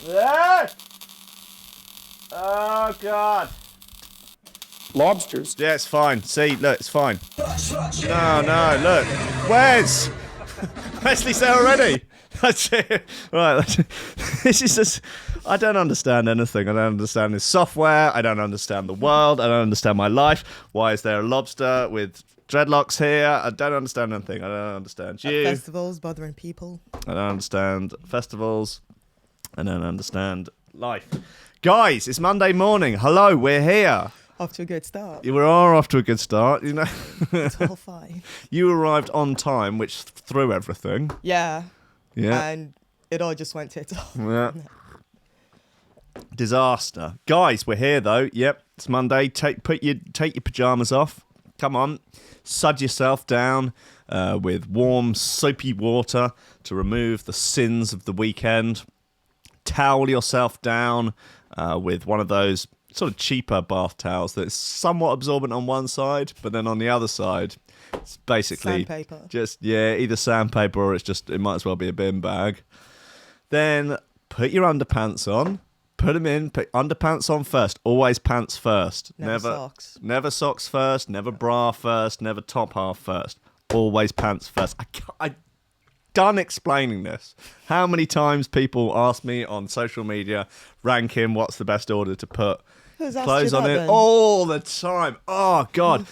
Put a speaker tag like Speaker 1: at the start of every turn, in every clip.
Speaker 1: Ah! Oh, God.
Speaker 2: Lobsters.
Speaker 1: Yeah, it's fine. See, look, it's fine. No, look. Where's? Wesley's there already. That's it. Right, this is just... I don't understand anything. I don't understand this software. I don't understand the world. I don't understand my life. Why is there a lobster with dreadlocks here? I don't understand anything. I don't understand you.
Speaker 3: Festivals bothering people.
Speaker 1: I don't understand festivals. I don't understand life. Guys, it's Monday morning. Hello, we're here.
Speaker 3: Off to a good start.
Speaker 1: You are off to a good start, you know.
Speaker 3: It's all fine.
Speaker 1: You arrived on time, which threw everything.
Speaker 3: Yeah.
Speaker 1: Yeah.
Speaker 3: And it all just went tits off.
Speaker 1: Yeah. Disaster. Guys, we're here though. Yep, it's Monday. Take your pajamas off. Come on. Sud yourself down with warm, soapy water to remove the sins of the weekend. Towel yourself down with one of those sort of cheaper bath towels that's somewhat absorbent on one side, but then on the other side, it's basically
Speaker 3: sandpaper.
Speaker 1: Just, either sandpaper or it might as well be a bin bag. Then put your underpants on. Put them in. Put underpants on first. Always pants first.
Speaker 3: Never socks.
Speaker 1: Never socks first. Never bra first. Never top half first. Always pants first. I done explaining this. How many times people ask me on social media, ranking what's the best order to put clothes on it?
Speaker 3: Then?
Speaker 1: All the time. Oh, God.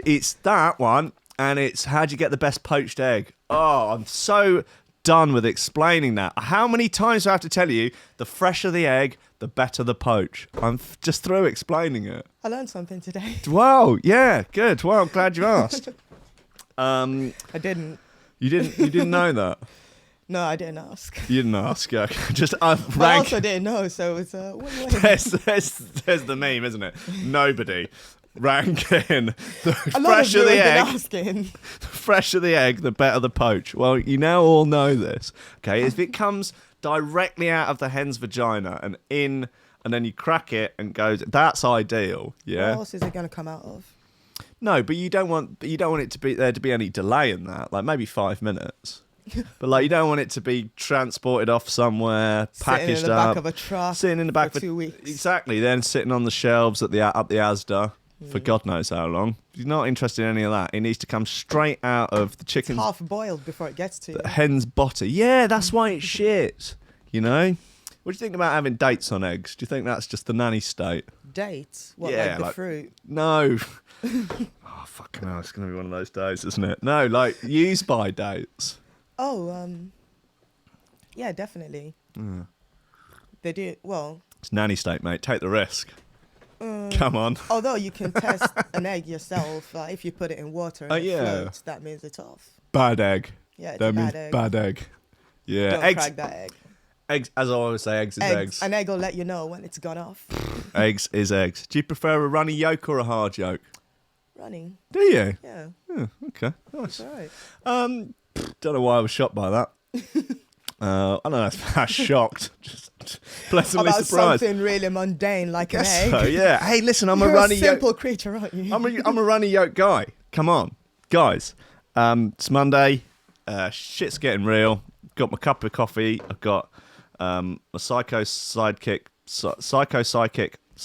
Speaker 1: It's that one, and it's how do you get the best poached egg? Oh, I'm so done with explaining that. How many times do I have to tell you, the fresher the egg, the better the poach? I'm just through explaining it.
Speaker 3: I learned something today.
Speaker 1: Wow, yeah, good. Well, I'm glad you asked.
Speaker 3: I didn't.
Speaker 1: You didn't know that?
Speaker 3: No, I didn't ask.
Speaker 1: You didn't ask, yeah. Just
Speaker 3: I also didn't know, so it's
Speaker 1: there's the meme, isn't it? Nobody ranking. The fresher the egg, the better the poach. Well, you now all know this. Okay, if it comes directly out of the hen's vagina and in, and then you crack it and goes, that's ideal. Yeah.
Speaker 3: What else is it going to come out of?
Speaker 1: No, but you don't want it to be there to be any delay in that. Like maybe 5 minutes. But like you don't want it to be transported off somewhere, packaged
Speaker 3: sitting in the
Speaker 1: up,
Speaker 3: back of a truck,
Speaker 1: sitting in the back
Speaker 3: for
Speaker 1: of
Speaker 3: 2 weeks.
Speaker 1: Exactly. Then sitting on the shelves at up the Asda for God knows how long. If you're not interested in any of that, it needs to come straight out of the chicken's
Speaker 3: half boiled before it gets to you.
Speaker 1: The hen's body. Yeah, that's why it's shit. You know. What do you think about having dates on eggs? Do you think that's just the nanny state?
Speaker 3: Dates? What,
Speaker 1: Yeah,
Speaker 3: like the fruit?
Speaker 1: No. Oh, fucking hell. It's going to be one of those days, isn't it? No, like used by dates.
Speaker 3: Oh, yeah, definitely.
Speaker 1: Yeah.
Speaker 3: They do, well.
Speaker 1: It's nanny state, mate. Take the risk. Come on.
Speaker 3: Although you can test an egg yourself, if you put it in water and it floats, that means it's off.
Speaker 1: Bad egg.
Speaker 3: Yeah, it's
Speaker 1: that
Speaker 3: a
Speaker 1: means
Speaker 3: bad egg.
Speaker 1: Bad egg. Yeah.
Speaker 3: Don't crack that egg.
Speaker 1: Eggs, as I always say, eggs is eggs.
Speaker 3: An egg will let you know when it's gone off.
Speaker 1: Eggs is eggs. Do you prefer a runny yolk or a hard yolk?
Speaker 3: Running.
Speaker 1: Do you?
Speaker 3: Yeah.
Speaker 1: Oh, okay. Nice.
Speaker 3: All right.
Speaker 1: Don't know why I was shocked by that. I don't know. I was shocked. Just pleasantly
Speaker 3: About
Speaker 1: surprised.
Speaker 3: something really mundane like an egg.
Speaker 1: So, yeah. Hey, listen, I'm
Speaker 3: You're
Speaker 1: a runny
Speaker 3: a simple creature, aren't you?
Speaker 1: I'm a runny yolk guy. Come on, guys. It's Monday. Shit's getting real. Got my cup of coffee. I've got my psycho sidekick.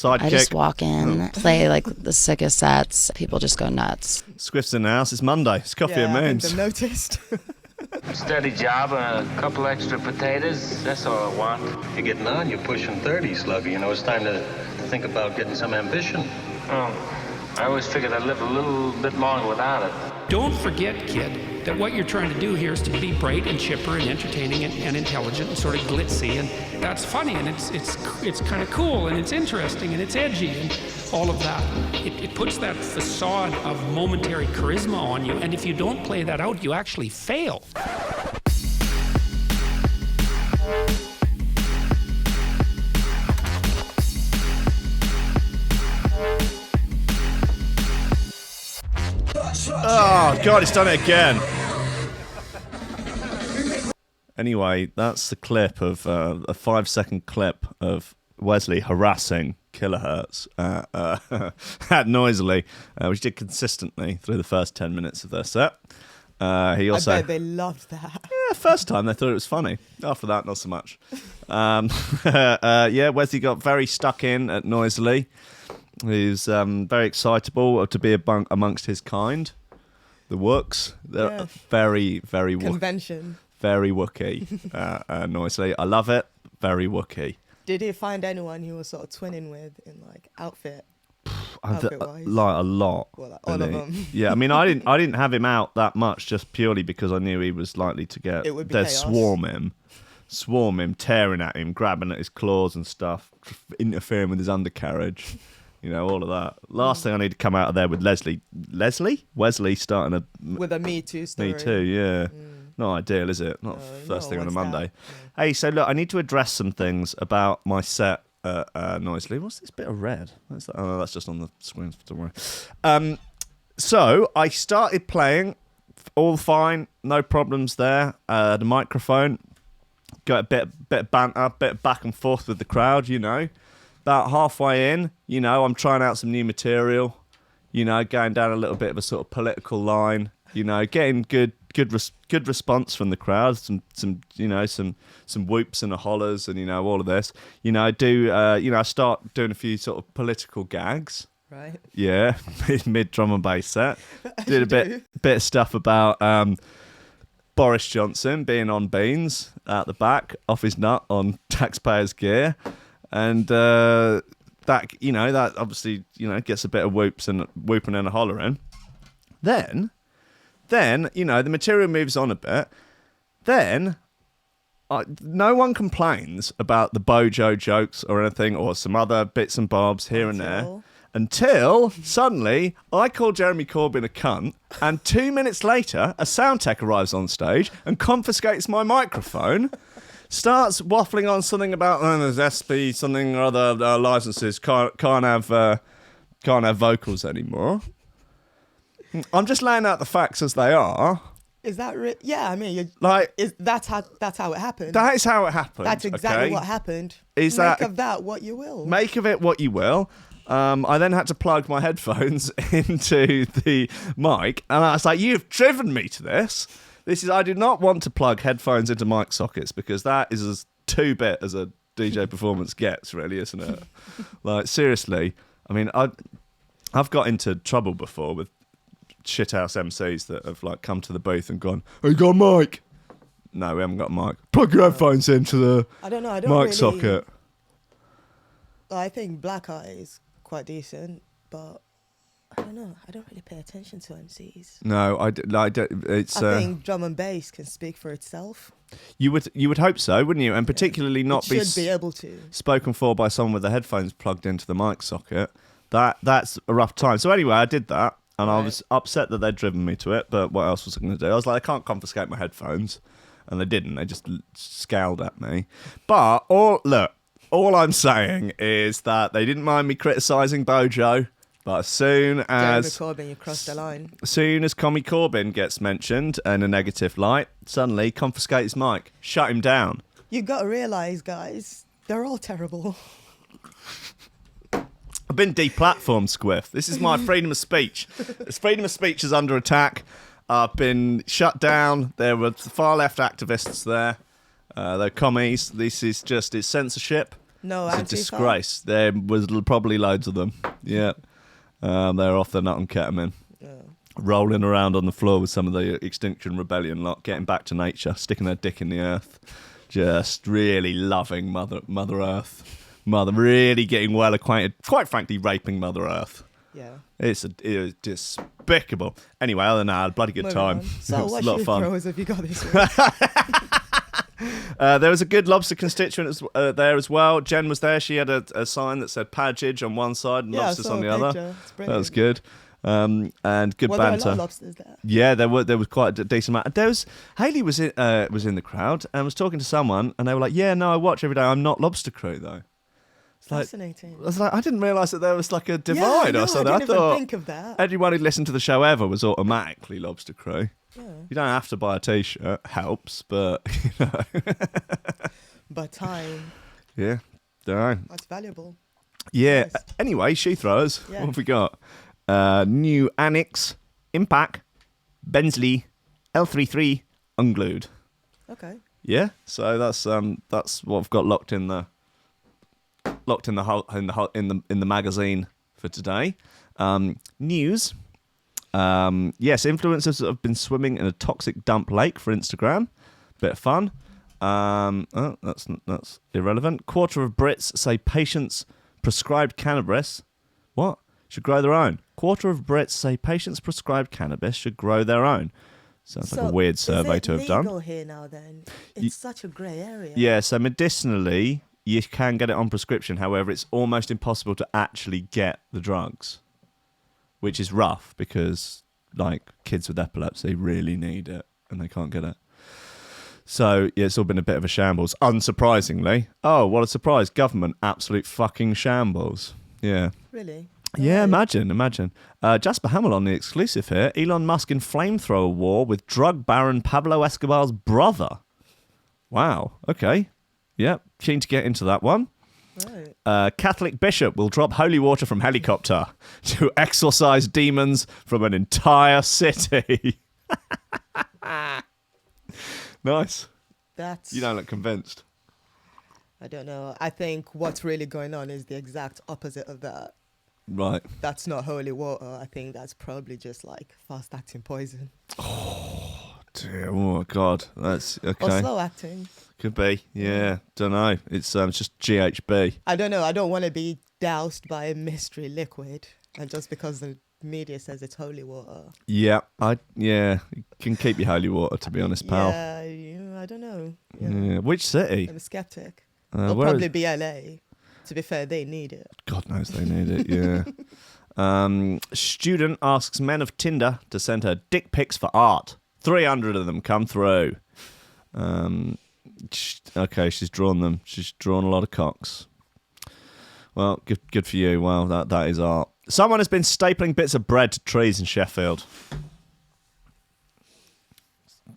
Speaker 4: I just walk in, play like the sickest sets. People just go nuts.
Speaker 1: Squiff's in the house. It's Monday. It's coffee and
Speaker 3: I
Speaker 1: moons.
Speaker 3: think they've noticed.
Speaker 5: Steady job and a couple extra potatoes. That's all I want.
Speaker 6: You're getting on. You're pushing 30, Slugger. You know, it's time to think about getting some ambition.
Speaker 5: Oh, I always figured I'd live a little bit longer without it.
Speaker 2: Don't forget, kid, that what you're trying to do here is to be bright and chipper and entertaining and intelligent and sort of glitzy, and that's funny, and it's kind of cool, and it's interesting, and it's edgy, and all of that. It puts that facade of momentary charisma on you, and if you don't play that out, you actually fail.
Speaker 1: Oh, God, it's done it again. Anyway, that's the clip of a 5-second clip of Wesley harassing Kilohertz noisily, which he did consistently through the first 10 minutes of their set. He also.
Speaker 3: I bet they loved that.
Speaker 1: Yeah, first time they thought it was funny. After that, not so much. Yeah, Wesley got very stuck in at Noisily. He's very excitable to be amongst his kind. The Wooks. They're very, very
Speaker 3: Convention.
Speaker 1: Very Wookie. Noisily. I love it. Very Wookie.
Speaker 3: Did he find anyone he was sort of twinning with in like outfit?
Speaker 1: Like a lot.
Speaker 3: Well, like all of them.
Speaker 1: Yeah, I mean, I didn't have him out that much just purely because I knew he was likely to get.
Speaker 3: It would be
Speaker 1: they'd
Speaker 3: chaos.
Speaker 1: swarm him, tearing at him, grabbing at his claws and stuff, interfering with his undercarriage. You know, all of that. Last thing I need to come out of there with Wesley starting
Speaker 3: with a Me Too story.
Speaker 1: Me Too, yeah. Not ideal, is it? Not first thing on a Monday. Yeah. Hey, so look, I need to address some things about my set. Noisily. What's this bit of red? What's that? Oh, no, that's just on the screen. Don't worry. So I started playing, all fine, no problems there. The microphone, got a bit of banter, bit of back and forth with the crowd. You know, about halfway in, you know, I'm trying out some new material. You know, going down a little bit of a sort of political line. You know, getting good response from the crowd. Some whoops and a hollers and, you know, all of this. You know, I start doing a few sort of political gags.
Speaker 3: Right.
Speaker 1: Yeah, mid drum and bass set. Did a bit of stuff about Boris Johnson being on beans out the back, off his nut on taxpayers' gear. And that obviously, you know, gets a bit of whooping and a hollering. Then, you know, the material moves on a bit. Then, no one complains about the Bojo jokes or anything, or some other bits and bobs here and there, until suddenly I call Jeremy Corbyn a cunt, and 2 minutes later, a sound tech arrives on stage and confiscates my microphone, starts waffling on something about there's SP something or other licenses can't have vocals anymore. I'm just laying out the facts as they are.
Speaker 3: Is that yeah? I mean, that's how it happened.
Speaker 1: That is how it happened.
Speaker 3: That's exactly what happened.
Speaker 1: Make
Speaker 3: of that what you will.
Speaker 1: Make of it what you will. I then had to plug my headphones into the mic, and I was like, "You've driven me to this. I do not want to plug headphones into mic sockets because that is as 2-bit as a DJ performance gets, really, isn't it? Like seriously, I mean, I've got into trouble before with shithouse MCs that have like come to the booth and gone, "Oh, you got a mic?" No, we haven't got a mic. Plug your headphones into the mic socket.
Speaker 3: I think Black Eye is quite decent, but I don't know. I don't really pay attention to MCs.
Speaker 1: No, I
Speaker 3: think drum and bass can speak for itself.
Speaker 1: You would hope so, wouldn't you? And particularly not
Speaker 3: be able to
Speaker 1: spoken for by someone with the headphones plugged into the mic socket. That's a rough time. So anyway, I did that. And I was upset that they'd driven me to it, but what else was I going to do? I was like, I can't confiscate my headphones. And they didn't. They just scowled at me. But, all I'm saying is that they didn't mind me criticising Bojo, but as soon as
Speaker 3: Corbyn, you crossed the line.
Speaker 1: As soon as Commie Corbyn gets mentioned in a negative light, suddenly confiscate his mic, shut him down.
Speaker 3: You got to realise, guys, they're all terrible.
Speaker 1: I've been deplatformed, Squiff. This is my freedom of speech. This freedom of speech is under attack. I've been shut down. There were far left activists there. They're commies. This is just, it's censorship.
Speaker 3: No,
Speaker 1: it's a disgrace. There was probably loads of them. Yeah. They're off their nut on ketamine. Yeah. Rolling around on the floor with some of the Extinction Rebellion lot, getting back to nature, sticking their dick in the earth. Just really loving Mother Earth. Really getting well acquainted, quite frankly, raping Mother Earth.
Speaker 3: Yeah.
Speaker 1: It was despicable. Anyway, other than that, I had a bloody good time.
Speaker 3: So
Speaker 1: it was
Speaker 3: what
Speaker 1: a lot of fun.
Speaker 3: Throws have you got this week?
Speaker 1: There was a good lobster constituent there as well. Jen was there. She had a sign that said Padgage on one side and lobsters on the other. That was good. And good banter.
Speaker 3: There a lot of lobsters there?
Speaker 1: Yeah, there was quite a decent amount. Hayley was in the crowd and was talking to someone, and they were like, "Yeah, no, I watch every day. I'm not Lobster Crew though."
Speaker 3: Fascinating.
Speaker 1: I was like, I didn't realise that there was like a divide or something.
Speaker 3: I thought think of that.
Speaker 1: Everyone who listened to the show ever was automatically Lobster Crew. Yeah. You don't have to buy a T-shirt. Helps, but you know.
Speaker 3: But time.
Speaker 1: Yeah. That's
Speaker 3: valuable.
Speaker 1: Yeah.
Speaker 3: Nice.
Speaker 1: Anyway, shoe throwers. Yeah. What have we got? New Annex, Impact, Bensley, L33 unglued.
Speaker 3: Okay.
Speaker 1: Yeah, so that's what I've got locked in the magazine for today. News. Yes, influencers have been swimming in a toxic dump lake for Instagram. Bit of fun. That's irrelevant. Quarter of Brits say patients prescribed cannabis. What? Should grow their own. Quarter of Brits say patients prescribed cannabis should grow their own. Sounds like a weird survey to have done.
Speaker 3: Is it legal here now then? It's such a grey area.
Speaker 1: Yeah, so medicinally, you can get it on prescription. However, it's almost impossible to actually get the drugs, which is rough because, like, kids with epilepsy really need it and they can't get it. So, yeah, it's all been a bit of a shambles, unsurprisingly. Oh, what a surprise. Government, absolute fucking shambles. Yeah.
Speaker 3: Really?
Speaker 1: Yeah, imagine. Jasper Hamill on the exclusive here. Elon Musk in flamethrower war with drug baron Pablo Escobar's brother. Wow, okay. Yep, keen to get into that one. Right. Catholic bishop will drop holy water from helicopter to exorcise demons from an entire city. Nice. You don't look convinced.
Speaker 3: I don't know. I think what's really going on is the exact opposite of that.
Speaker 1: Right.
Speaker 3: That's not holy water. I think that's probably just like fast-acting poison.
Speaker 1: Oh, dear. Oh, God. That's okay.
Speaker 3: Or slow-acting.
Speaker 1: Could be. Yeah. Don't know. It's just GHB.
Speaker 3: I don't know. I don't want to be doused by a mystery liquid. And just because the media says it's holy water.
Speaker 1: Yeah. You can keep your holy water, to be honest, pal.
Speaker 3: Yeah, I don't know.
Speaker 1: Yeah. Which city?
Speaker 3: I'm a skeptic. It'll probably be LA. To be fair, they need it. God
Speaker 1: knows they need it, yeah. Student asks men of Tinder to send her dick pics for art. 300 of them come through. Okay, she's drawn them. She's drawn a lot of cocks. Well, good for you. Well, that is art. Someone has been stapling bits of bread to trees in Sheffield.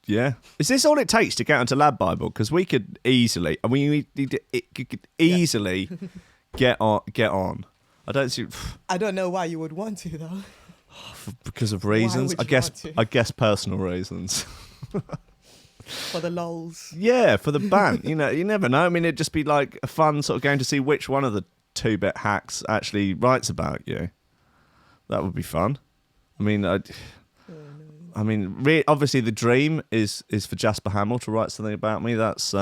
Speaker 1: Yeah. Is this all it takes to get onto Lab Bible? Because we could easily, could easily get on. I don't know
Speaker 3: why you would want to, though.
Speaker 1: Because of reasons. I guess personal reasons.
Speaker 3: For the lols.
Speaker 1: Yeah, for the band. You never know. I mean, it'd just be like a fun sort of game to see which one of the 2-bit hacks actually writes about you. That would be fun. I mean, obviously the dream is for Jasper Hamill to write something about me. That's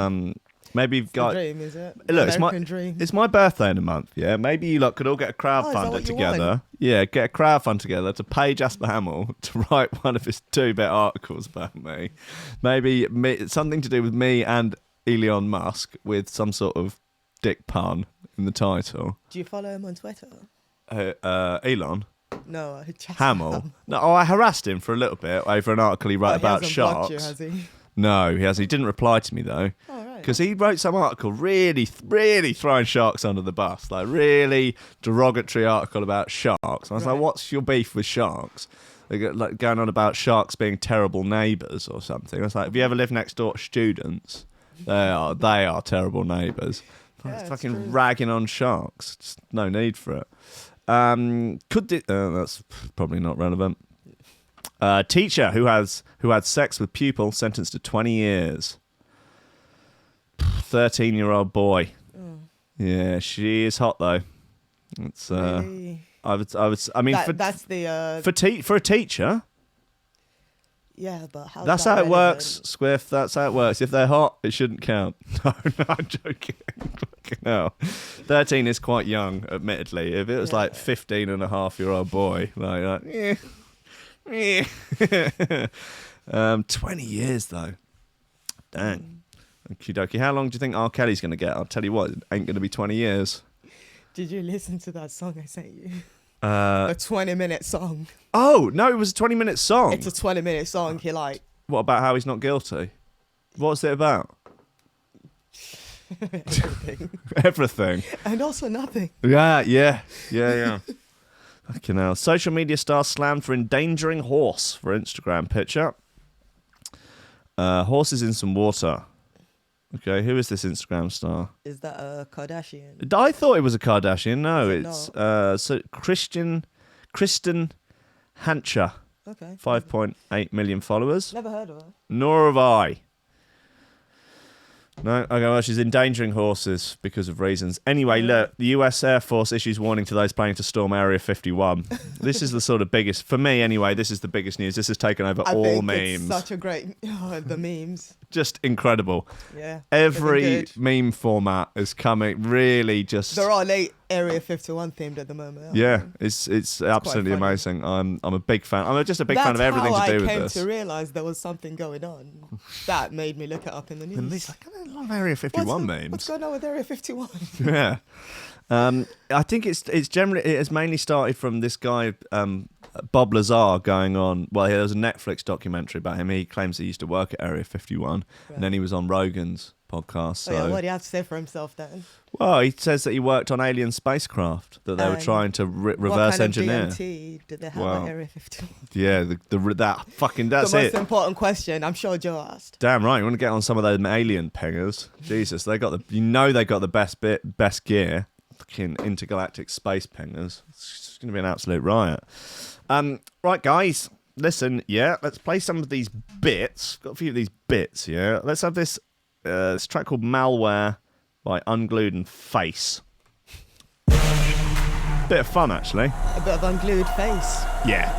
Speaker 1: maybe you've got.
Speaker 3: The dream, is it?
Speaker 1: Look,
Speaker 3: dream.
Speaker 1: It's my birthday in a month. Yeah, maybe you lot could all get a crowdfunder together. Want? Yeah, get a crowdfund together to pay Jasper Hamill to write one of his 2-bit articles about me. Maybe something to do with me and Elon Musk with some sort of dick pun in the title.
Speaker 3: Do you follow him on Twitter?
Speaker 1: Elon.
Speaker 3: No,
Speaker 1: Hamill. No, I harassed him for a little bit over an article he wrote about sharks.
Speaker 3: Blocked you, has he?
Speaker 1: No, he hasn't. He didn't reply to me though, because he wrote some article really throwing sharks under the bus, like really derogatory article about sharks. And I was like, "What's your beef with sharks?" Like going on about sharks being terrible neighbours or something. I was like, "Have you ever lived next door to students? They are terrible neighbours."
Speaker 3: Yeah,
Speaker 1: fucking ragging on sharks. Just no need for it. That's probably not relevant. Teacher who had sex with pupil sentenced to 20 years. 13-year-old boy. Yeah, she is hot though. It's
Speaker 3: really?
Speaker 1: I mean
Speaker 3: that's the
Speaker 1: for a teacher.
Speaker 3: Yeah, but how?
Speaker 1: That's how it works, Squiff. That's how it works. If they're hot, it shouldn't count. No, I'm joking. No, 13 is quite young, admittedly. If it was like 15-and-a-half-year-old boy, like 20 years though. Dang. Okie dokie. How long do you think R. Kelly's going to get? I'll tell you what, it ain't going to be 20 years.
Speaker 3: Did you listen to that song I sent you? A 20-minute song.
Speaker 1: Oh, no, it was a 20-minute song.
Speaker 3: It's a 20-minute song. He like...
Speaker 1: What about how he's not guilty? What's it about?
Speaker 3: Everything.
Speaker 1: Everything.
Speaker 3: And also nothing.
Speaker 1: Yeah. Fucking hell. Social media star slammed for endangering horse for Instagram picture. Horse is in some water. Okay, who is this Instagram star?
Speaker 3: Is that a Kardashian?
Speaker 1: I thought it was a Kardashian. No, it's so Kristen Hancher.
Speaker 3: Okay.
Speaker 1: 5.8 million followers.
Speaker 3: Never heard of her.
Speaker 1: Nor have I. No, okay, well, she's endangering horses because of reasons. Anyway, look, the US Air Force issues warning to those planning to storm Area 51. This is the sort of biggest, for me anyway, this is the biggest news. This has taken over all memes.
Speaker 3: It's such a great, the memes.
Speaker 1: Just incredible.
Speaker 3: Yeah.
Speaker 1: Every meme format is coming, really just...
Speaker 3: They're all Area 51 themed at the moment.
Speaker 1: Yeah, it's absolutely amazing. I'm a big fan. I'm just a big fan of everything to do with this.
Speaker 3: That's how I came to realise there was something going on. That made me look it up in the news.
Speaker 1: And these, like, a lot of Area 51 memes.
Speaker 3: What's going on with Area 51?
Speaker 1: Yeah. I think it has mainly started from this guy, Bob Lazar, going on. Well, there was a Netflix documentary about him. He claims he used to work at Area 51, and then he was on Rogan's podcast. So.
Speaker 3: Oh, yeah, what do you have to say for himself then?
Speaker 1: Well, he says that he worked on alien spacecraft that they were trying to reverse engineer.
Speaker 3: What kind of DMT did they have at Area 51?
Speaker 1: Yeah, that's
Speaker 3: the
Speaker 1: it.
Speaker 3: most important question. I'm sure Joe asked.
Speaker 1: Damn right, you want to get on some of those alien pingers? Jesus, they got the best gear. Fucking intergalactic space pingers. It's going to be an absolute riot. Right, guys, listen. Yeah, let's play some of these bits. Got a few of these bits. Yeah, let's have this track called "Malware" by Unglued and Face. Bit of fun, actually.
Speaker 3: A bit of unglued face.
Speaker 1: Yeah,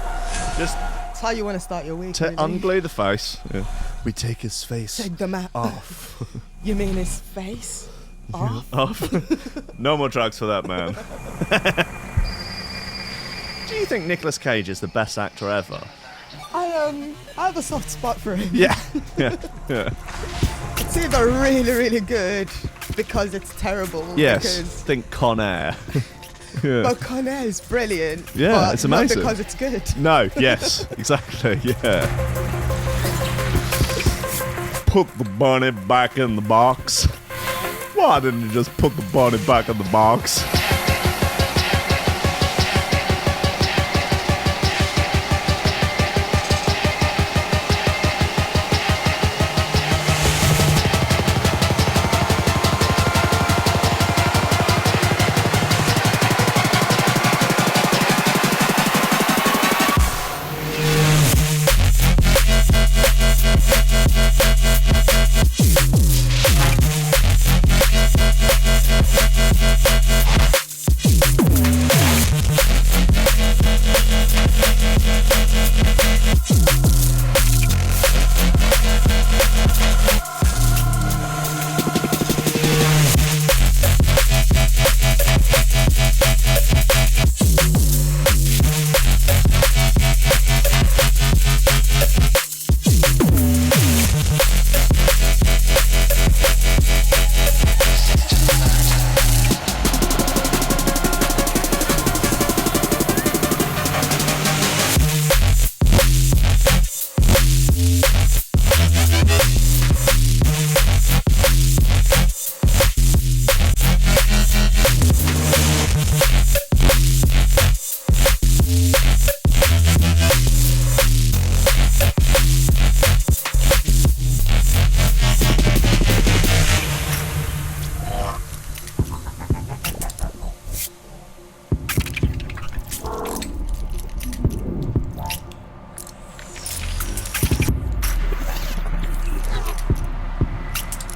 Speaker 1: just.
Speaker 3: That's how you want to start your week.
Speaker 1: To unglue the face. Yeah. We take his face.
Speaker 3: Take the map
Speaker 1: off.
Speaker 3: You mean his face? Off?
Speaker 1: No more drugs for that man. Do you think Nicolas Cage is the best actor ever?
Speaker 3: I have a soft spot for him.
Speaker 1: Yeah.
Speaker 3: It's either really, really good because it's terrible.
Speaker 1: Yes. Think Con Air.
Speaker 3: Yeah. But Con Air is brilliant.
Speaker 1: Yeah,
Speaker 3: but
Speaker 1: it's amazing.
Speaker 3: Not because it's good.
Speaker 1: No. Yes. Exactly. Yeah. Put the bunny back in the box. Why didn't you just put the bunny back in the box?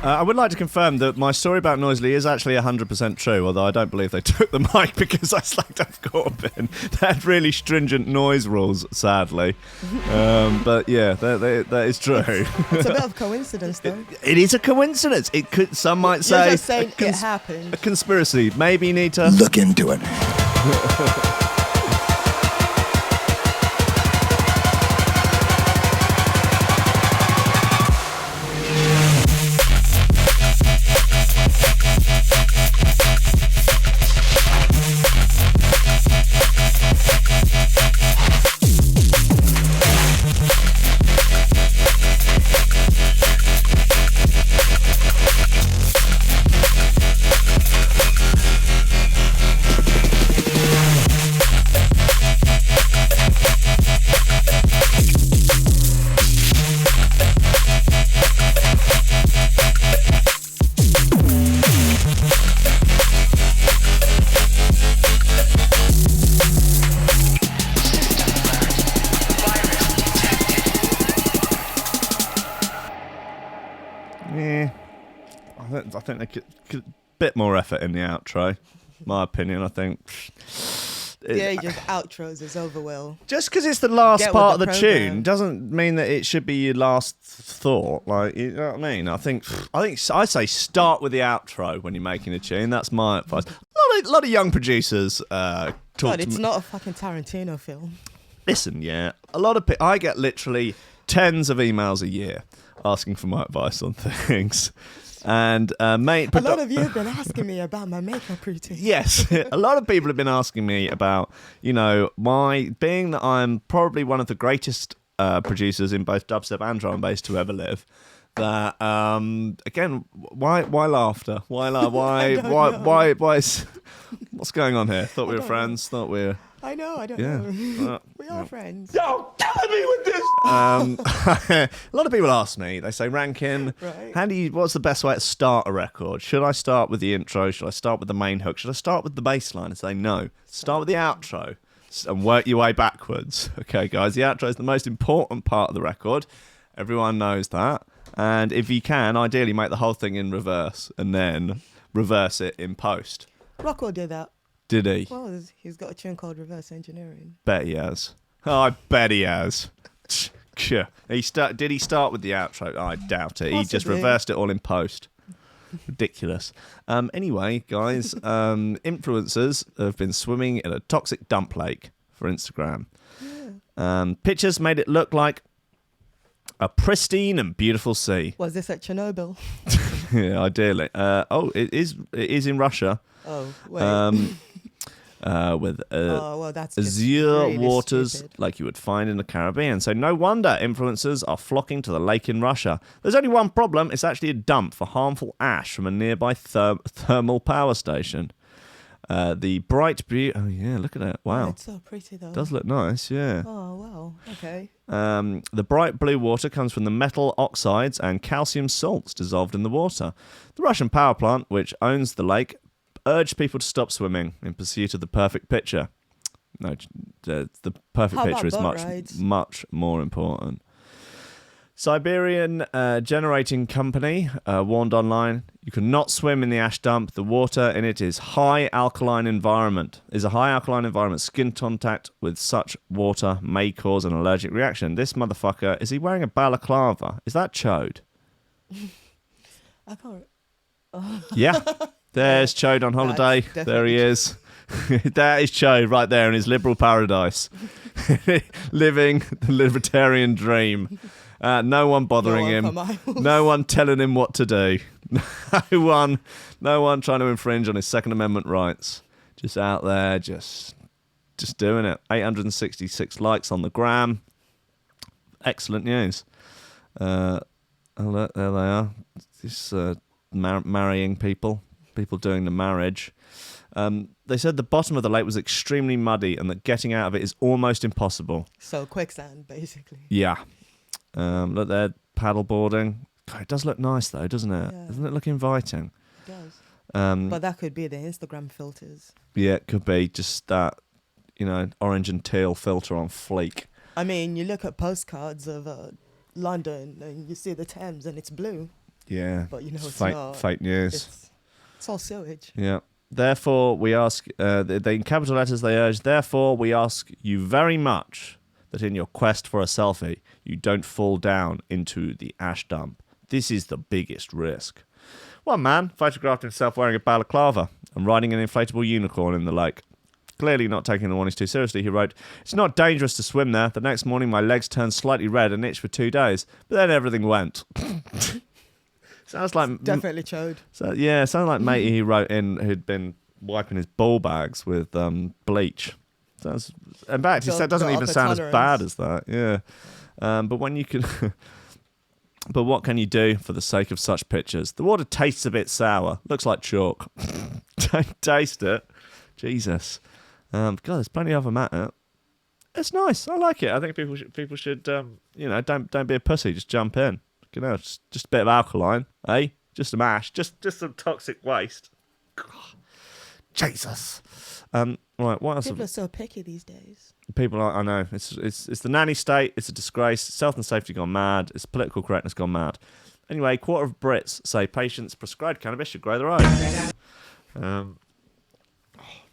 Speaker 1: I would like to confirm that my story about Noisley is actually 100% true, although I don't believe they took the mic because I slagged off Corbyn. They had really stringent noise rules, sadly. But yeah, that is true.
Speaker 3: It's a bit of coincidence, though.
Speaker 1: It is a coincidence. It could. Some might say
Speaker 3: You're just saying it happened.
Speaker 1: A conspiracy. Maybe you need to
Speaker 7: look into it.
Speaker 1: think they could bit more effort in the outro. My opinion, I think.
Speaker 3: Yeah, just outros is over well.
Speaker 1: Just because it's the last
Speaker 3: Get
Speaker 1: part of
Speaker 3: with
Speaker 1: the
Speaker 3: the
Speaker 1: tune
Speaker 3: program.
Speaker 1: doesn't mean that it should be your last thought. Like, you know what I mean? I think I say start with the outro when you're making a tune. That's my advice. A lot of young producers talk
Speaker 3: God,
Speaker 1: to
Speaker 3: it's
Speaker 1: me.
Speaker 3: not a fucking Tarantino film.
Speaker 1: Listen, yeah, a lot of I get literally tens of emails a year asking for my advice on things. And mate,
Speaker 3: A lot of you have been asking me about my makeup routine.
Speaker 1: yes, a lot of people have been asking me about, being that I'm probably one of the greatest producers in both dubstep and drum and bass to ever live. That again, why laughter? Why what's going on here? Thought we were friends. Thought we were.
Speaker 3: I know, I don't
Speaker 1: Yeah.
Speaker 3: know. We are friends.
Speaker 1: Don't come me with this. A lot of people ask me. They say, Rankin,
Speaker 3: Right.
Speaker 1: what's the best way to start a record? Should I start with the intro? Should I start with the main hook? Should I start with the bass line? And say, no. Start with the outro and work your way backwards. Okay, guys, the outro is the most important part of the record. Everyone knows that. And if you can, ideally make the whole thing in reverse and then reverse it in post.
Speaker 3: Rocco did that.
Speaker 1: Did he?
Speaker 3: Well, he's got a tune called Reverse Engineering.
Speaker 1: Bet he has. Oh, I bet he has. Did he start with the outro? I doubt it. He just
Speaker 3: Possibly.
Speaker 1: reversed it all in post. Ridiculous. Anyway, guys, influencers have been swimming in a toxic dump lake for Instagram.
Speaker 3: Yeah.
Speaker 1: Pictures made it look like a pristine and beautiful sea.
Speaker 3: Was this at Chernobyl?
Speaker 1: Yeah, ideally. It is in Russia.
Speaker 3: Oh, wait.
Speaker 1: With
Speaker 3: well, that's just
Speaker 1: azure
Speaker 3: really
Speaker 1: waters
Speaker 3: stupid.
Speaker 1: like you would find in the Caribbean. So no wonder influencers are flocking to the lake in Russia. There's only one problem. It's actually a dump for harmful ash from a nearby thermal power station. The bright blue... Oh, yeah, look at it. Wow.
Speaker 3: It's so pretty, though.
Speaker 1: Does look nice, yeah.
Speaker 3: Oh, wow. Okay.
Speaker 1: The bright blue water comes from the metal oxides and calcium salts dissolved in the water. The Russian power plant, which owns the lake, urged people to stop swimming in pursuit of the perfect picture. No, the perfect
Speaker 3: How
Speaker 1: picture
Speaker 3: about
Speaker 1: is
Speaker 3: boat
Speaker 1: much,
Speaker 3: rides?
Speaker 1: much more important. Siberian generating company warned online, you cannot swim in the ash dump. The water in it is a high alkaline environment. Skin contact with such water may cause an allergic reaction. This motherfucker, is he wearing a balaclava? Is that Chode?
Speaker 3: I can't...
Speaker 1: Yeah. There's Chode on holiday.
Speaker 3: That's
Speaker 1: There he is. That is Chode right there in his liberal paradise. Living the libertarian dream. No one bothering
Speaker 3: No one
Speaker 1: him.
Speaker 3: for miles.
Speaker 1: No one telling him what to do. No one trying to infringe on his Second Amendment rights. Just out there, just doing it. 866 likes on the gram. Excellent news. Oh, look, there they are. This marrying people doing the marriage. They said the bottom of the lake was extremely muddy and that getting out of it is almost impossible.
Speaker 3: So quicksand, basically.
Speaker 1: Yeah. Look there, paddleboarding. God, it does look nice though, doesn't it?
Speaker 3: Yeah.
Speaker 1: Doesn't it look inviting?
Speaker 3: It does. But that could be the Instagram filters.
Speaker 1: Yeah, it could be just that, orange and teal filter on fleek.
Speaker 3: I mean, you look at postcards of London and you see the Thames and it's blue.
Speaker 1: Yeah.
Speaker 3: But it's
Speaker 1: fake,
Speaker 3: not.
Speaker 1: fake news.
Speaker 3: It's all sewage.
Speaker 1: Yeah. Therefore, we ask, in capital letters they urge, therefore we ask you very much that in your quest for a selfie, you don't fall down into the ash dump. This is the biggest risk. One man photographed himself wearing a balaclava and riding an inflatable unicorn in the lake. Clearly not taking the warnings too seriously, he wrote, "It's not dangerous to swim there. The next morning my legs turned slightly red and itched for 2 days, but then everything went." Sounds like...
Speaker 3: Definitely Chode.
Speaker 1: Sounds like matey he wrote in who'd been wiping his ball bags with bleach. In fact, he said it doesn't even sound as bad as that. Yeah. But when you can... But what can you do for the sake of such pictures? The water tastes a bit sour. Looks like chalk. Don't taste it. Jesus. God, there's plenty of them at it. It's nice. I like it. I think people should don't be a pussy. Just jump in. Just a bit of alkaline, eh? Just some ash. Just some toxic waste. Jesus. Right, what else?
Speaker 3: People are so picky these days.
Speaker 1: People are, I know. It's the nanny state. It's a disgrace. Health and safety gone mad. It's political correctness gone mad. Anyway, a quarter of Brits say patients prescribed cannabis should grow their own.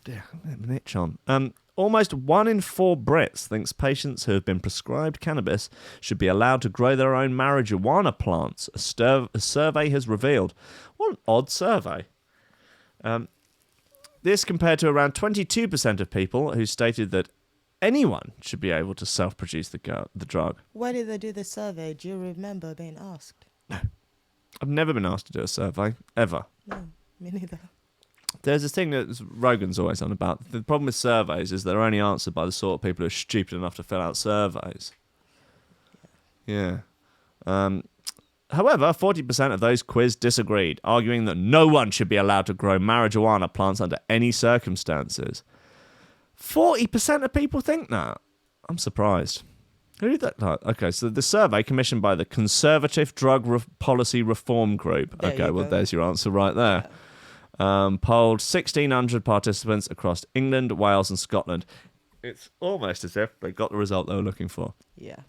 Speaker 1: Dear, I have an itch on. Almost 1 in 4 Brits thinks patients who have been prescribed cannabis should be allowed to grow their own marijuana plants, a survey has revealed. What an odd survey. This compared to around 22% of people who stated that anyone should be able to self-produce the drug.
Speaker 3: Why did they do the survey? Do you remember being asked?
Speaker 1: No. I've never been asked to do a survey, ever.
Speaker 3: No, me neither.
Speaker 1: There's this thing that Rogan's always on about. The problem with surveys is they're only answered by the sort of people who are stupid enough to fill out surveys. Yeah. However, 40% of those quizzed disagreed, arguing that no one should be allowed to grow marijuana plants under any circumstances. 40% of people think that. I'm surprised. Who did that? Okay, so the survey commissioned by the Conservative Drug Policy Reform Group. There's your answer right there. Polled 1,600 participants across England, Wales and Scotland. It's almost as if they got the result they were looking for.
Speaker 3: Yeah.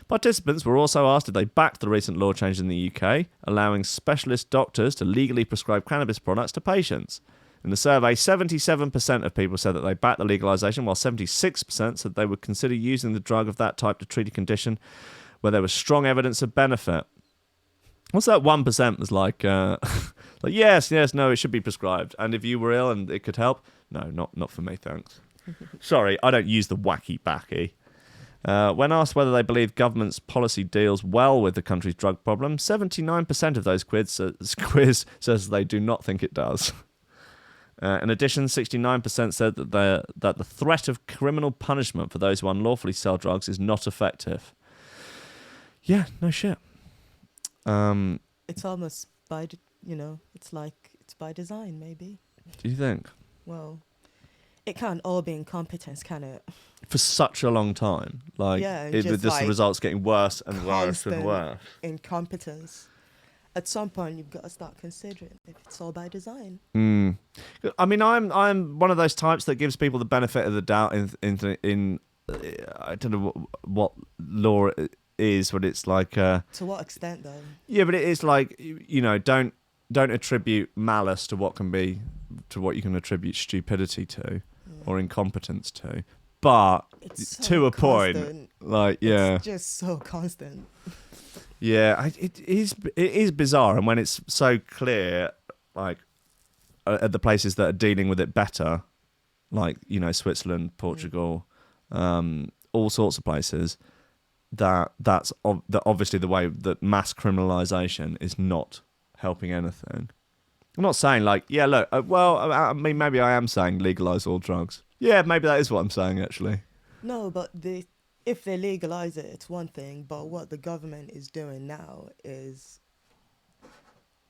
Speaker 1: Participants were also asked if they backed the recent law change in the UK, allowing specialist doctors to legally prescribe cannabis products to patients. In the survey, 77% of people said that they backed the legalisation, while 76% said they would consider using the drug of that type to treat a condition where there was strong evidence of benefit. What's that 1% was like, like, yes, no, it should be prescribed. And if you were ill and it could help, no, not for me, thanks. Sorry, I don't use the wacky backy. When asked whether they believe government's policy deals well with the country's drug problem, 79% of those quiz says they do not think it does. In addition, 69% said that the threat of criminal punishment for those who unlawfully sell drugs is not effective. Yeah, no shit.
Speaker 3: It's almost by, it's by design, maybe.
Speaker 1: Do you think?
Speaker 3: Well, it can't all be incompetence, can it?
Speaker 1: For such a long time. The results getting worse and worse and worse.
Speaker 3: Incompetence. At some point, you've got to start considering if it's all by design.
Speaker 1: I mean, I'm one of those types that gives people the benefit of the doubt in I don't know what law it is, but it's like...
Speaker 3: to what extent, though?
Speaker 1: Yeah, but it is like, don't attribute malice to what you can attribute stupidity to or incompetence to. But
Speaker 3: it's so
Speaker 1: to a
Speaker 3: constant.
Speaker 1: point,
Speaker 3: It's just so constant.
Speaker 1: Yeah, it is bizarre, and when it's so clear, like at the places that are dealing with it better, like Switzerland, Portugal, all sorts of places, that's obviously the way that mass criminalisation is not helping anything. I'm not saying I mean, maybe I am saying legalise all drugs. Yeah, maybe that is what I'm saying actually.
Speaker 3: No, but if they legalise it, it's one thing, but what the government is doing now is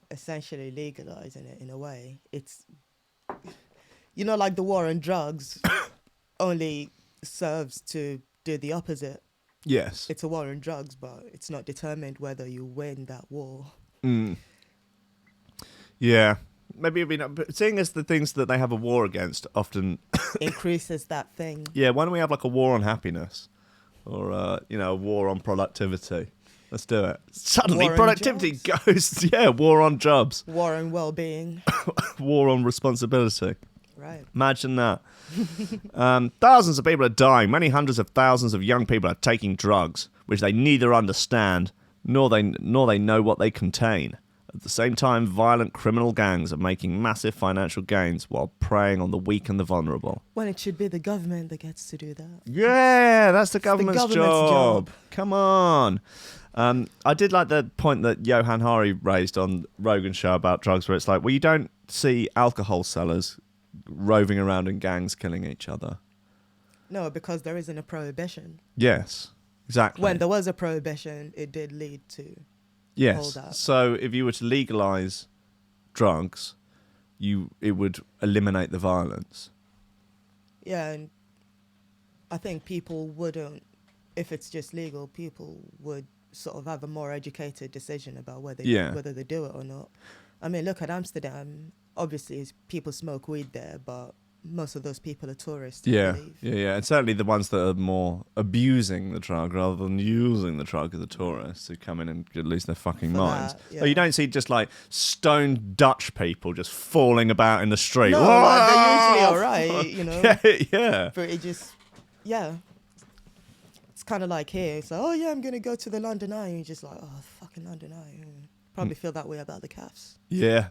Speaker 3: essentially legalising it in a way. It's, like the war on drugs only serves to do the opposite.
Speaker 1: Yes.
Speaker 3: It's a war on drugs, but it's not determined whether you win that war.
Speaker 1: Yeah. Maybe but seeing as the things that they have a war against often...
Speaker 3: increases that thing.
Speaker 1: Yeah, why don't we have like a war on happiness? Or, a war on productivity. Let's do it. Suddenly,
Speaker 3: war
Speaker 1: productivity goes... Yeah, war on jobs.
Speaker 3: War on well-being.
Speaker 1: War on responsibility.
Speaker 3: Right.
Speaker 1: Imagine that. Thousands of people are dying. Many hundreds of thousands of young people are taking drugs, which they neither understand nor they know what they contain. At the same time, violent criminal gangs are making massive financial gains while preying on the weak and the vulnerable.
Speaker 3: When it should be the government that gets to do that.
Speaker 1: Yeah, that's the government's job. Come on. I did like the point that Johan Hari raised on Rogan's show about drugs, where it's like, well, you don't see alcohol sellers roving around in gangs killing each other.
Speaker 3: No, because there isn't a prohibition.
Speaker 1: Yes, exactly.
Speaker 3: When there was a prohibition, it did lead to...
Speaker 1: Yes. So if you were to legalise drugs, it would eliminate the violence. Yeah,
Speaker 3: and I think people wouldn't, if it's just legal, people would sort of have a more educated decision about whether they do it or not. I mean, look at Amsterdam. Obviously, people smoke weed there, but most of those people are tourists.
Speaker 1: Yeah,
Speaker 3: I believe.
Speaker 1: yeah. And certainly the ones that are more abusing the drug rather than using the drug are the tourists who come in and lose their fucking
Speaker 3: For
Speaker 1: minds.
Speaker 3: that, yeah.
Speaker 1: So you don't see just like stoned Dutch people just falling about in the street.
Speaker 3: No, like, they're usually all right, you know.
Speaker 1: Yeah.
Speaker 3: But it just, yeah. It's kind of like here. It's like, oh, yeah, I'm going to go to the London Eye. And you're just like, oh, fucking London Eye. Probably feel that way about the calves.
Speaker 1: Yeah.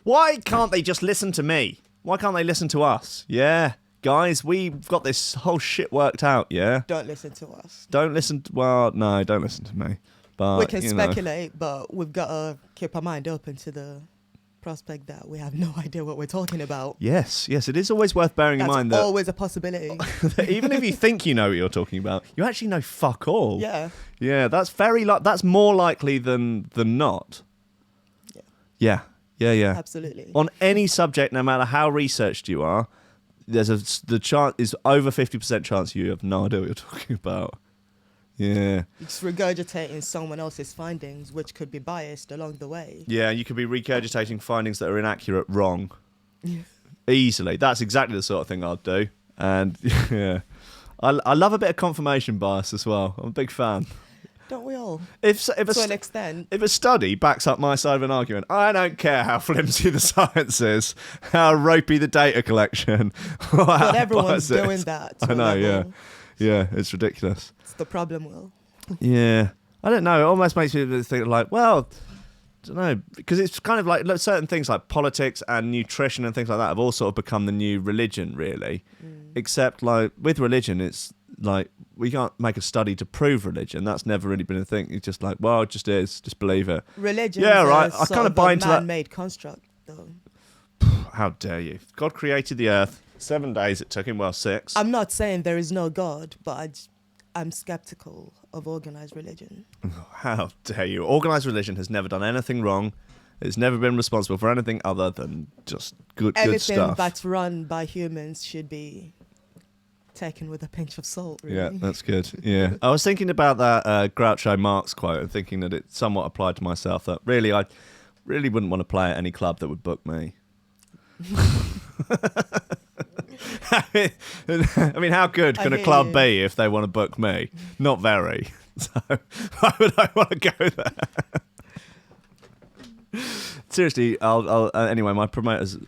Speaker 1: Why can't they just listen to me? Why can't they listen to us? Yeah. Guys, we've got this whole shit worked out, yeah?
Speaker 3: Don't listen to us.
Speaker 1: Don't listen to... Well, no, don't listen to me. But
Speaker 3: We can
Speaker 1: you know.
Speaker 3: speculate, but we've got to keep our mind open to the prospect that we have no idea what we're talking about.
Speaker 1: Yes, it is always worth bearing
Speaker 3: That's
Speaker 1: in mind that...
Speaker 3: always a possibility.
Speaker 1: that even if you think you know what you're talking about, you actually know fuck all.
Speaker 3: Yeah.
Speaker 1: Yeah, that's that's more likely than not. Yeah.
Speaker 3: Absolutely.
Speaker 1: On any subject, no matter how researched you are, the chance is over 50% chance you have no idea what you're talking about. Yeah.
Speaker 3: It's regurgitating someone else's findings, which could be biased along the way.
Speaker 1: Yeah, you could be regurgitating findings that are inaccurate wrong. Easily. That's exactly the sort of thing I'd do. And yeah. I love a bit of confirmation bias as well. I'm a big fan.
Speaker 3: Don't we all?
Speaker 1: To
Speaker 3: an extent.
Speaker 1: If a study backs up my side of an argument, I don't care how flimsy the science is, how ropey the data collection.
Speaker 3: But everyone's doing that.
Speaker 1: I know, yeah, it's ridiculous.
Speaker 3: It's the problem, Will.
Speaker 1: Yeah, I don't know. It almost makes me think like, well, I don't know, because it's kind of like certain things like politics and nutrition and things like that have all sort of become the new religion, really. Except like with religion, it's like we can't make a study to prove religion. That's never really been a thing. It's just like, well, it just is. Just believe it.
Speaker 3: Religion
Speaker 1: Yeah, right.
Speaker 3: is
Speaker 1: I kind of buy into that.
Speaker 3: man-made construct, though.
Speaker 1: How dare you? God created the earth. 7 days it took him. Well, 6.
Speaker 3: I'm not saying there is no God, but I'm skeptical of organized religion.
Speaker 1: How dare you? Organized religion has never done anything wrong. It's never been responsible for anything other than just good
Speaker 3: Everything
Speaker 1: stuff.
Speaker 3: that's run by humans should be taken with a pinch of salt, really.
Speaker 1: Yeah, that's good. Yeah. I was thinking about that Groucho Marx quote and thinking that it somewhat applied to myself, that really I really wouldn't want to play at any club that would book me. I mean, how good can a club be if they want to book me? Not very. So why would I want to go there? Seriously, I'll anyway.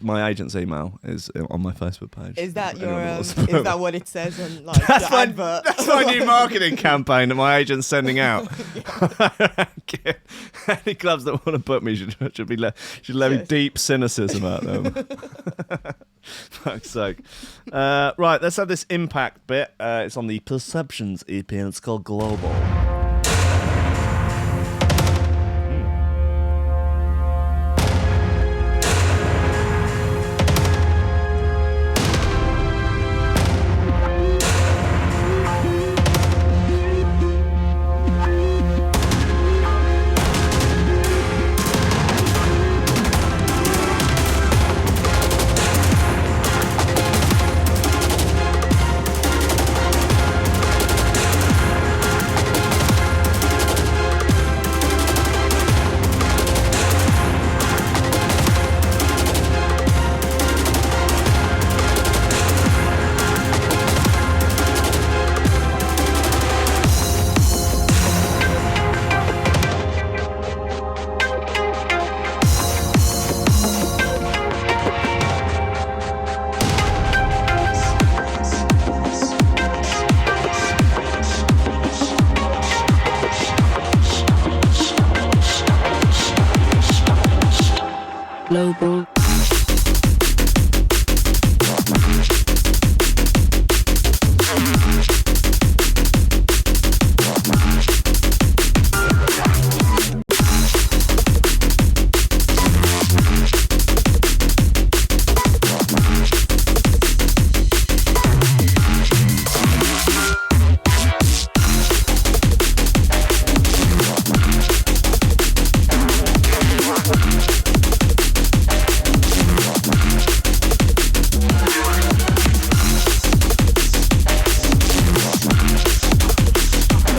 Speaker 1: My agent's email is on my Facebook page.
Speaker 3: Is that
Speaker 1: Anyone
Speaker 3: your?
Speaker 1: that wants
Speaker 3: Is
Speaker 1: to-
Speaker 3: that what it says on like
Speaker 1: That's
Speaker 3: your
Speaker 1: my,
Speaker 3: advert?
Speaker 1: that's my new marketing campaign that my agent's sending out. Any clubs that want to book me should levy deep cynicism at them. Fuck's sake. Right, let's have this impact bit. It's on the Perceptions EP and it's called Global.
Speaker 4: Global.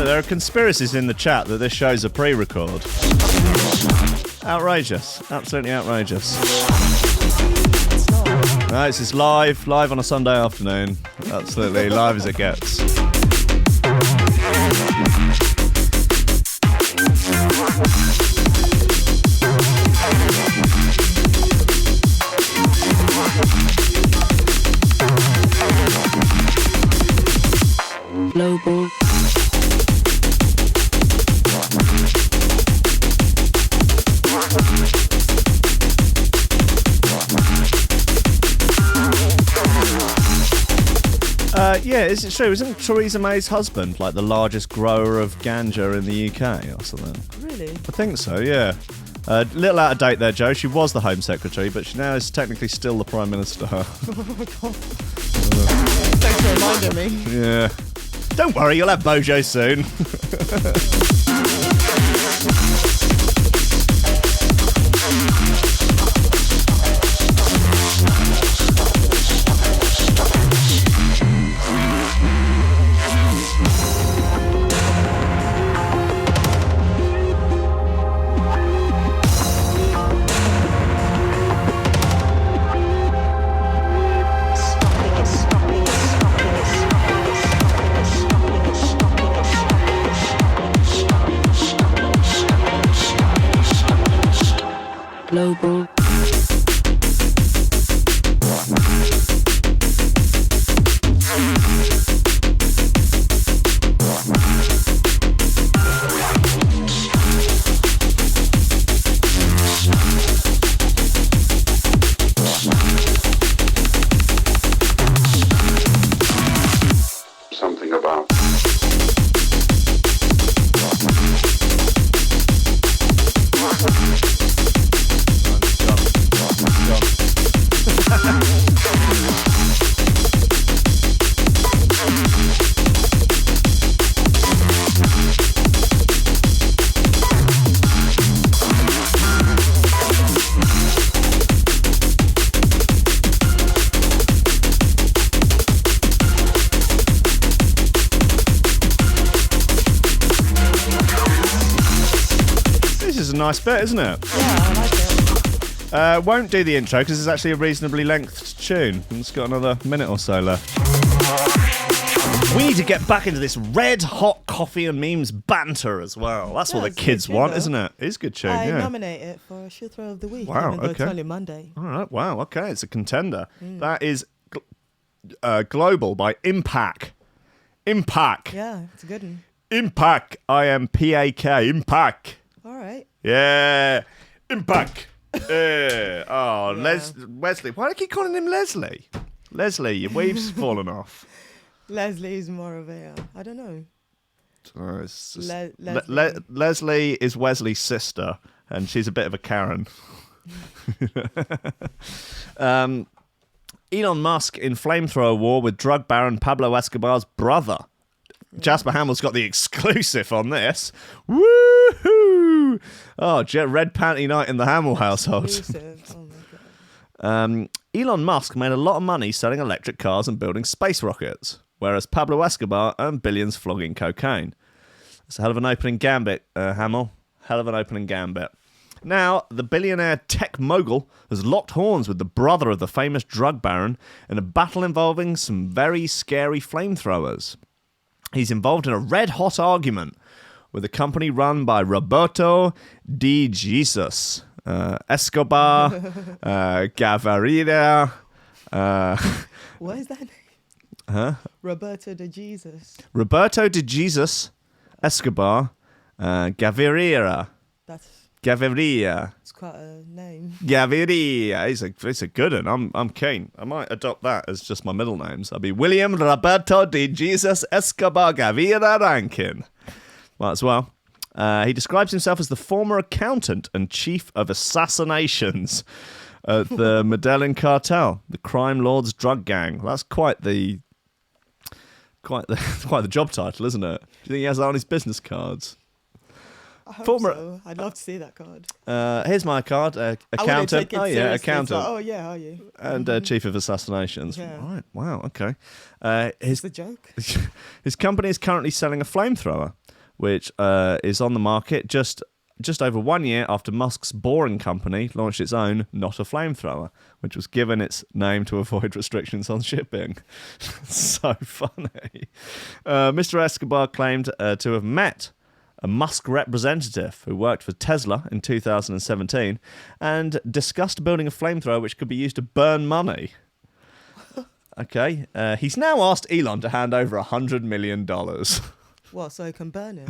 Speaker 1: There are conspiracies in the chat that this show's a pre-record. Outrageous. Absolutely outrageous. No, this is live on a Sunday afternoon. Absolutely live as it gets.
Speaker 4: Global.
Speaker 1: Yeah, is it true? Isn't Theresa May's husband like the largest grower of ganja in the UK or something?
Speaker 3: Really?
Speaker 1: I think so, yeah. A little out of date there, Joe. She was the Home Secretary, but she now is technically still the Prime Minister.
Speaker 3: Oh my god. Thanks for reminding me.
Speaker 1: Yeah. Don't worry, you'll have Bojo soon.
Speaker 4: Global.
Speaker 7: Something about
Speaker 1: Nice bit, isn't it?
Speaker 3: Yeah, I like it.
Speaker 1: Won't do the intro because it's actually a reasonably lengthed tune. It's got another minute or so left. We need to get back into this red hot coffee and memes banter as well. That's what the
Speaker 3: it's a
Speaker 1: kids
Speaker 3: good tune,
Speaker 1: want,
Speaker 3: though.
Speaker 1: isn't it? It's a good tune,
Speaker 3: I
Speaker 1: yeah.
Speaker 3: nominate it for Shooter of the Week.
Speaker 1: Wow,
Speaker 3: even though
Speaker 1: okay.
Speaker 3: It's only Monday.
Speaker 1: All right, wow, okay, it's a contender. That is Global by Impact. Impact.
Speaker 3: Yeah, it's a good one.
Speaker 1: Impact. IMPAK. Impact.
Speaker 3: All right.
Speaker 1: Yeah. Impact. Yeah. Oh,
Speaker 3: Yeah.
Speaker 1: Wesley. Why do I keep calling him Leslie? Leslie, your weave's fallen off.
Speaker 3: Leslie is more of a, I don't know.
Speaker 1: It's just-
Speaker 3: Leslie.
Speaker 1: Leslie is Wesley's sister, and she's a bit of a Karen. Elon Musk in flamethrower war with drug baron Pablo Escobar's brother. Jasper Hamill's got the exclusive on this. Woohoo! Oh, red panty night in the Hamill household.
Speaker 3: Exclusive. Oh my god.
Speaker 1: Elon Musk made a lot of money selling electric cars and building space rockets, whereas Pablo Escobar earned billions flogging cocaine. It's a hell of an opening gambit, Hamill. Hell of an opening gambit. Now, the billionaire tech mogul has locked horns with the brother of the famous drug baron in a battle involving some very scary flamethrowers. He's involved in a red-hot argument with a company run by Roberto de Jesus, Escobar, Gaviria.
Speaker 3: What is that name?
Speaker 1: Huh?
Speaker 3: Roberto de Jesus.
Speaker 1: Roberto de Jesus, Escobar, Gaviria. Gaviria.
Speaker 3: It's quite a name.
Speaker 1: Gaviria. It's a good one. I'm keen. I might adopt that as just my middle names. I'll be William Roberto de Jesus Escobar Gaviria Rankin. Might as well. He describes himself as the former accountant and chief of assassinations at the Medellin cartel, the crime lord's drug gang. That's quite the job title, isn't it? Do you think he has that on his business cards?
Speaker 3: I hope
Speaker 1: Former-
Speaker 3: so. I'd love to see that card.
Speaker 1: Here's my card. Accountant.
Speaker 3: Oh yeah,
Speaker 1: accountant.
Speaker 3: Like, oh yeah, are you?
Speaker 1: And chief of assassinations.
Speaker 3: Yeah.
Speaker 1: Right. Wow. Okay.
Speaker 3: It's the joke.
Speaker 1: His company is currently selling a flamethrower, which is on the market just just over 1 year after Musk's Boring Company launched its own Not a Flamethrower, which was given its name to avoid restrictions on shipping. So funny. Mr. Escobar claimed to have met a Musk representative who worked for Tesla in 2017 and discussed building a flamethrower which could be used to burn money. Okay. He's now asked Elon to hand over $100 million.
Speaker 3: What, so he can burn it?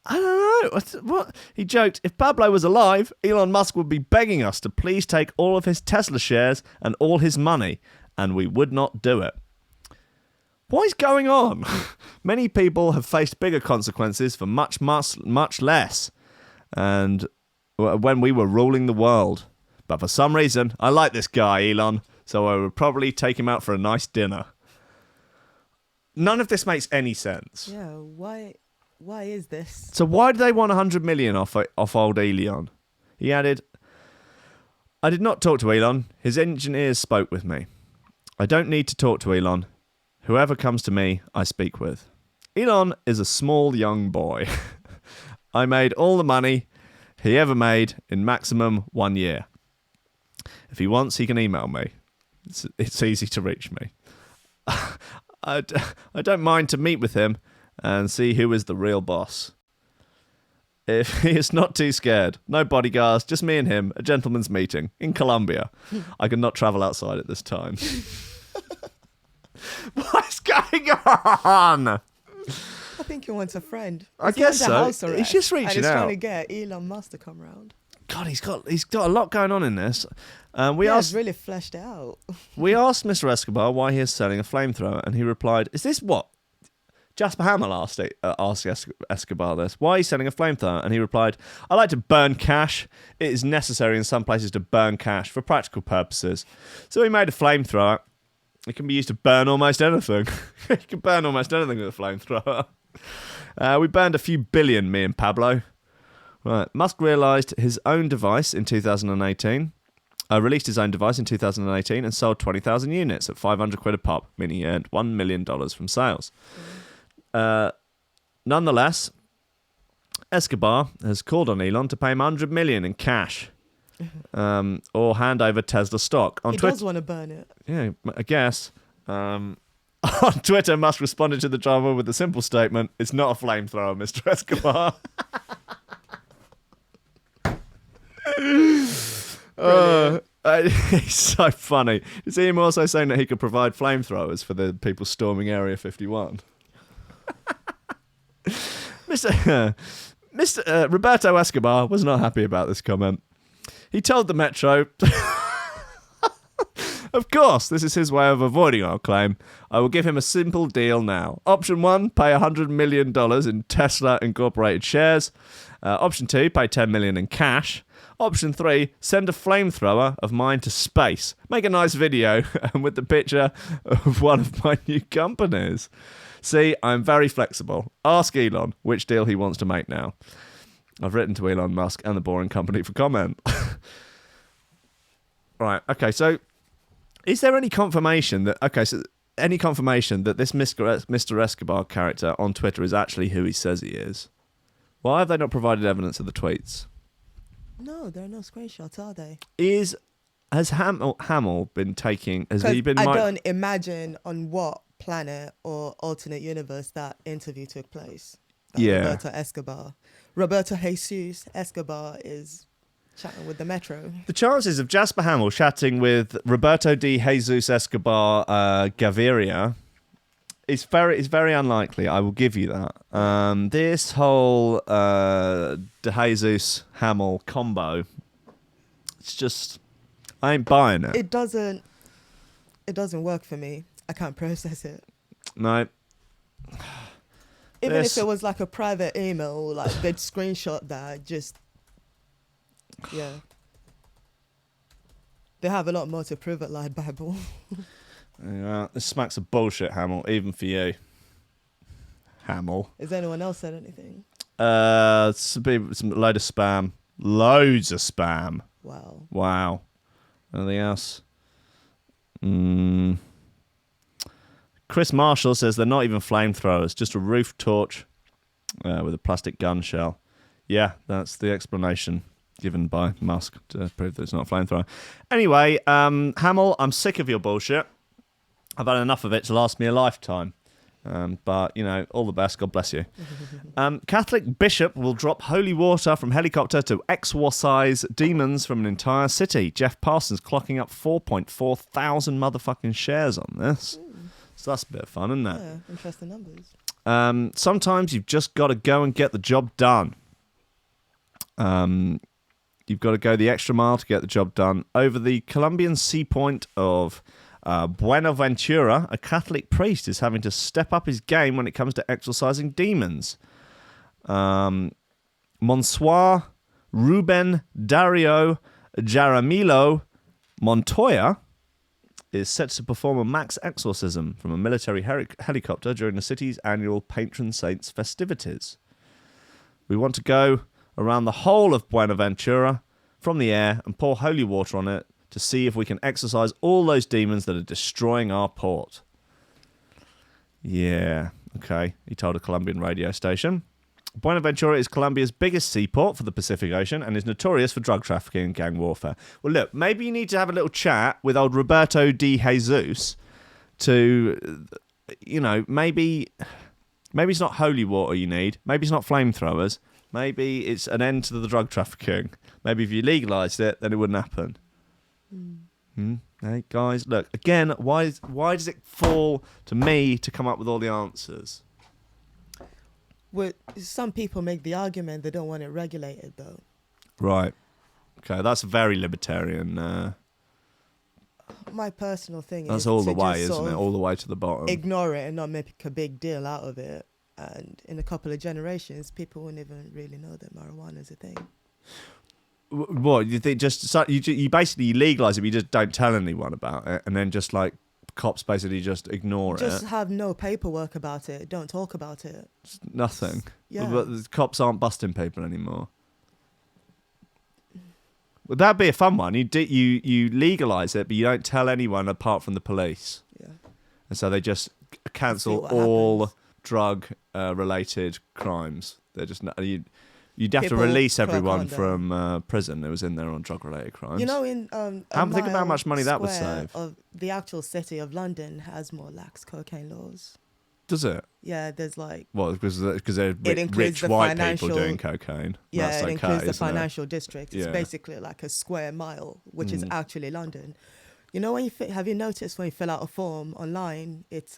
Speaker 1: I don't know. What? He joked, if Pablo was alive, Elon Musk would be begging us to please take all of his Tesla shares and all his money, and we would not do it. What is going on? Many people have faced bigger consequences for much less, and when we were ruling the world. But for some reason, I like this guy, Elon, so I would probably take him out for a nice dinner. None of this makes any sense.
Speaker 3: Yeah, why is this?
Speaker 1: So why do they want 100 million off old Elon? He added, I did not talk to Elon. His engineers spoke with me. I don't need to talk to Elon. Whoever comes to me, I speak with. Elon is a small young boy. I made all the money he ever made in maximum 1 year. If he wants, he can email me. It's easy to reach me. I don't mind to meet with him and see who is the real boss. If he is not too scared, no bodyguards, just me and him, a gentleman's meeting in Colombia. I cannot travel outside at this time. What's going on?
Speaker 3: I think he wants a friend.
Speaker 1: I guess so. He's just
Speaker 3: and
Speaker 1: reaching
Speaker 3: he's
Speaker 1: out.
Speaker 3: trying to get Elon Musk to come round.
Speaker 1: God, he's got a lot going on in this.
Speaker 3: It's really fleshed out.
Speaker 1: We asked Mr. Escobar why he is selling a flamethrower, and he replied, "Is this what?" Jasper Hamill asked Escobar this. Why are you selling a flamethrower? And he replied, I like to burn cash. It is necessary in some places to burn cash for practical purposes. So he made a flamethrower. It can be used to burn almost anything. You can burn almost anything with a flamethrower. We burned a few billion, me and Pablo. Right. Musk realised his own device in 2018. Released his own device in 2018 and sold 20,000 units at 500 quid a pop, meaning he earned $1 million from sales. Nonetheless, Escobar has called on Elon to pay him 100 million in cash, or hand over Tesla stock. On
Speaker 3: Twitter, does want to burn it.
Speaker 1: Yeah, I guess. On Twitter, Musk responded to the drama with a simple statement: "It's not a flamethrower, Mr. Escobar." He's so funny. You see him also saying that he could provide flamethrowers for the people storming Area 51. Mr. Roberto Escobar was not happy about this comment. He told the Metro, of course, this is his way of avoiding our claim. I will give him a simple deal now. Option 1, pay $100 million in Tesla Incorporated shares. Option 2, pay $10 million in cash. Option 3, send a flamethrower of mine to space. Make a nice video with the picture of one of my new companies. See, I'm very flexible. Ask Elon which deal he wants to make now. I've written to Elon Musk and the Boring Company for comment. Right, okay, so is there any confirmation that this Mr. Escobar character on Twitter is actually who he says he is? Why have they not provided evidence of the tweets?
Speaker 3: No, there are no screenshots, are they?
Speaker 1: Has Hamill been taking... Has he been...
Speaker 3: I don't imagine on what planet or alternate universe that interview took place.
Speaker 1: Yeah.
Speaker 3: Roberto Jesus Escobar is chatting with the Metro.
Speaker 1: The chances of Jasper Hamill chatting with Roberto de Jesus Escobar Gaviria is very unlikely. I will give you that. This whole de Jesus Hamill combo, it's just... I ain't buying it.
Speaker 3: It doesn't work for me. I can't process it.
Speaker 1: No.
Speaker 3: Even if it was like a private email, like they'd screenshot that, yeah. They have a lot more to prove it, like Bible.
Speaker 1: Yeah, this smacks of bullshit, Hamill, even for you. Hamill.
Speaker 3: Has anyone else said anything?
Speaker 1: Some load of spam. Loads of spam. Wow. Anything else? Chris Marshall says they're not even flamethrowers, just a roof torch with a plastic gun shell. Yeah, that's the explanation given by Musk to prove that it's not a flamethrower. Anyway, Hamill, I'm sick of your bullshit. I've had enough of it to last me a lifetime. But, all the best. God bless you. Catholic bishop will drop holy water from helicopter to exorcise demons from an entire city. Jeff Parsons clocking up 4.4 thousand motherfucking shares on this. So that's a bit of fun, isn't it?
Speaker 3: Yeah, interesting numbers.
Speaker 1: Sometimes you've just got to go and get the job done. You've got to go the extra mile to get the job done. Over the Colombian seapoint of Buenaventura, a Catholic priest is having to step up his game when it comes to exorcising demons. Monsoir Ruben Dario Jaramillo Montoya is set to perform a max exorcism from a military helicopter during the city's annual Patron Saints festivities. We want to go around the whole of Buenaventura from the air and pour holy water on it to see if we can exorcise all those demons that are destroying our port. Yeah, okay, he told a Colombian radio station. Buenaventura is Colombia's biggest seaport for the Pacific Ocean and is notorious for drug trafficking and gang warfare. Well, look, maybe you need to have a little chat with old Roberto de Jesus to, maybe it's not holy water you need. Maybe it's not flamethrowers. Maybe it's an end to the drug trafficking. Maybe if you legalised it, then it wouldn't happen. Hey, guys, look, again, why does it fall to me to come up with all the answers?
Speaker 3: Well, some people make the argument they don't want it regulated, though.
Speaker 1: Right. Okay, that's very libertarian.
Speaker 3: My personal thing is
Speaker 1: that's all the
Speaker 3: to
Speaker 1: way,
Speaker 3: just
Speaker 1: isn't it? All the way to the bottom.
Speaker 3: Ignore it and not make a big deal out of it. And in a couple of generations, people won't even really know that marijuana is a thing.
Speaker 1: What you think? You basically legalise it, but you just don't tell anyone about it, and then just like cops basically just ignore it.
Speaker 3: Just have no paperwork about it. Don't talk about it.
Speaker 1: Just nothing.
Speaker 3: Yeah.
Speaker 1: But the cops aren't busting people anymore. Well, that'd be a fun one. You legalise it, but you don't tell anyone apart from the police.
Speaker 3: Yeah.
Speaker 1: And so they just cancel
Speaker 3: what
Speaker 1: all
Speaker 3: happens.
Speaker 1: drug related crimes. They're just not. You'd have
Speaker 3: People
Speaker 1: to release
Speaker 3: crack
Speaker 1: everyone
Speaker 3: on
Speaker 1: from prison that was in there on drug-related crimes.
Speaker 3: in
Speaker 1: think about how much money that would
Speaker 3: square
Speaker 1: save.
Speaker 3: Of the actual city of London has more lax cocaine laws.
Speaker 1: Does it?
Speaker 3: Yeah, there's like
Speaker 1: Well, because they're
Speaker 3: includes
Speaker 1: rich
Speaker 3: the
Speaker 1: white people
Speaker 3: financial-
Speaker 1: doing cocaine.
Speaker 3: yeah,
Speaker 1: That's
Speaker 3: it
Speaker 1: okay,
Speaker 3: includes the
Speaker 1: isn't it?
Speaker 3: financial district. It's
Speaker 1: Yeah.
Speaker 3: basically like a square mile, which is actually London. You know, when have you noticed when you fill out a form online, it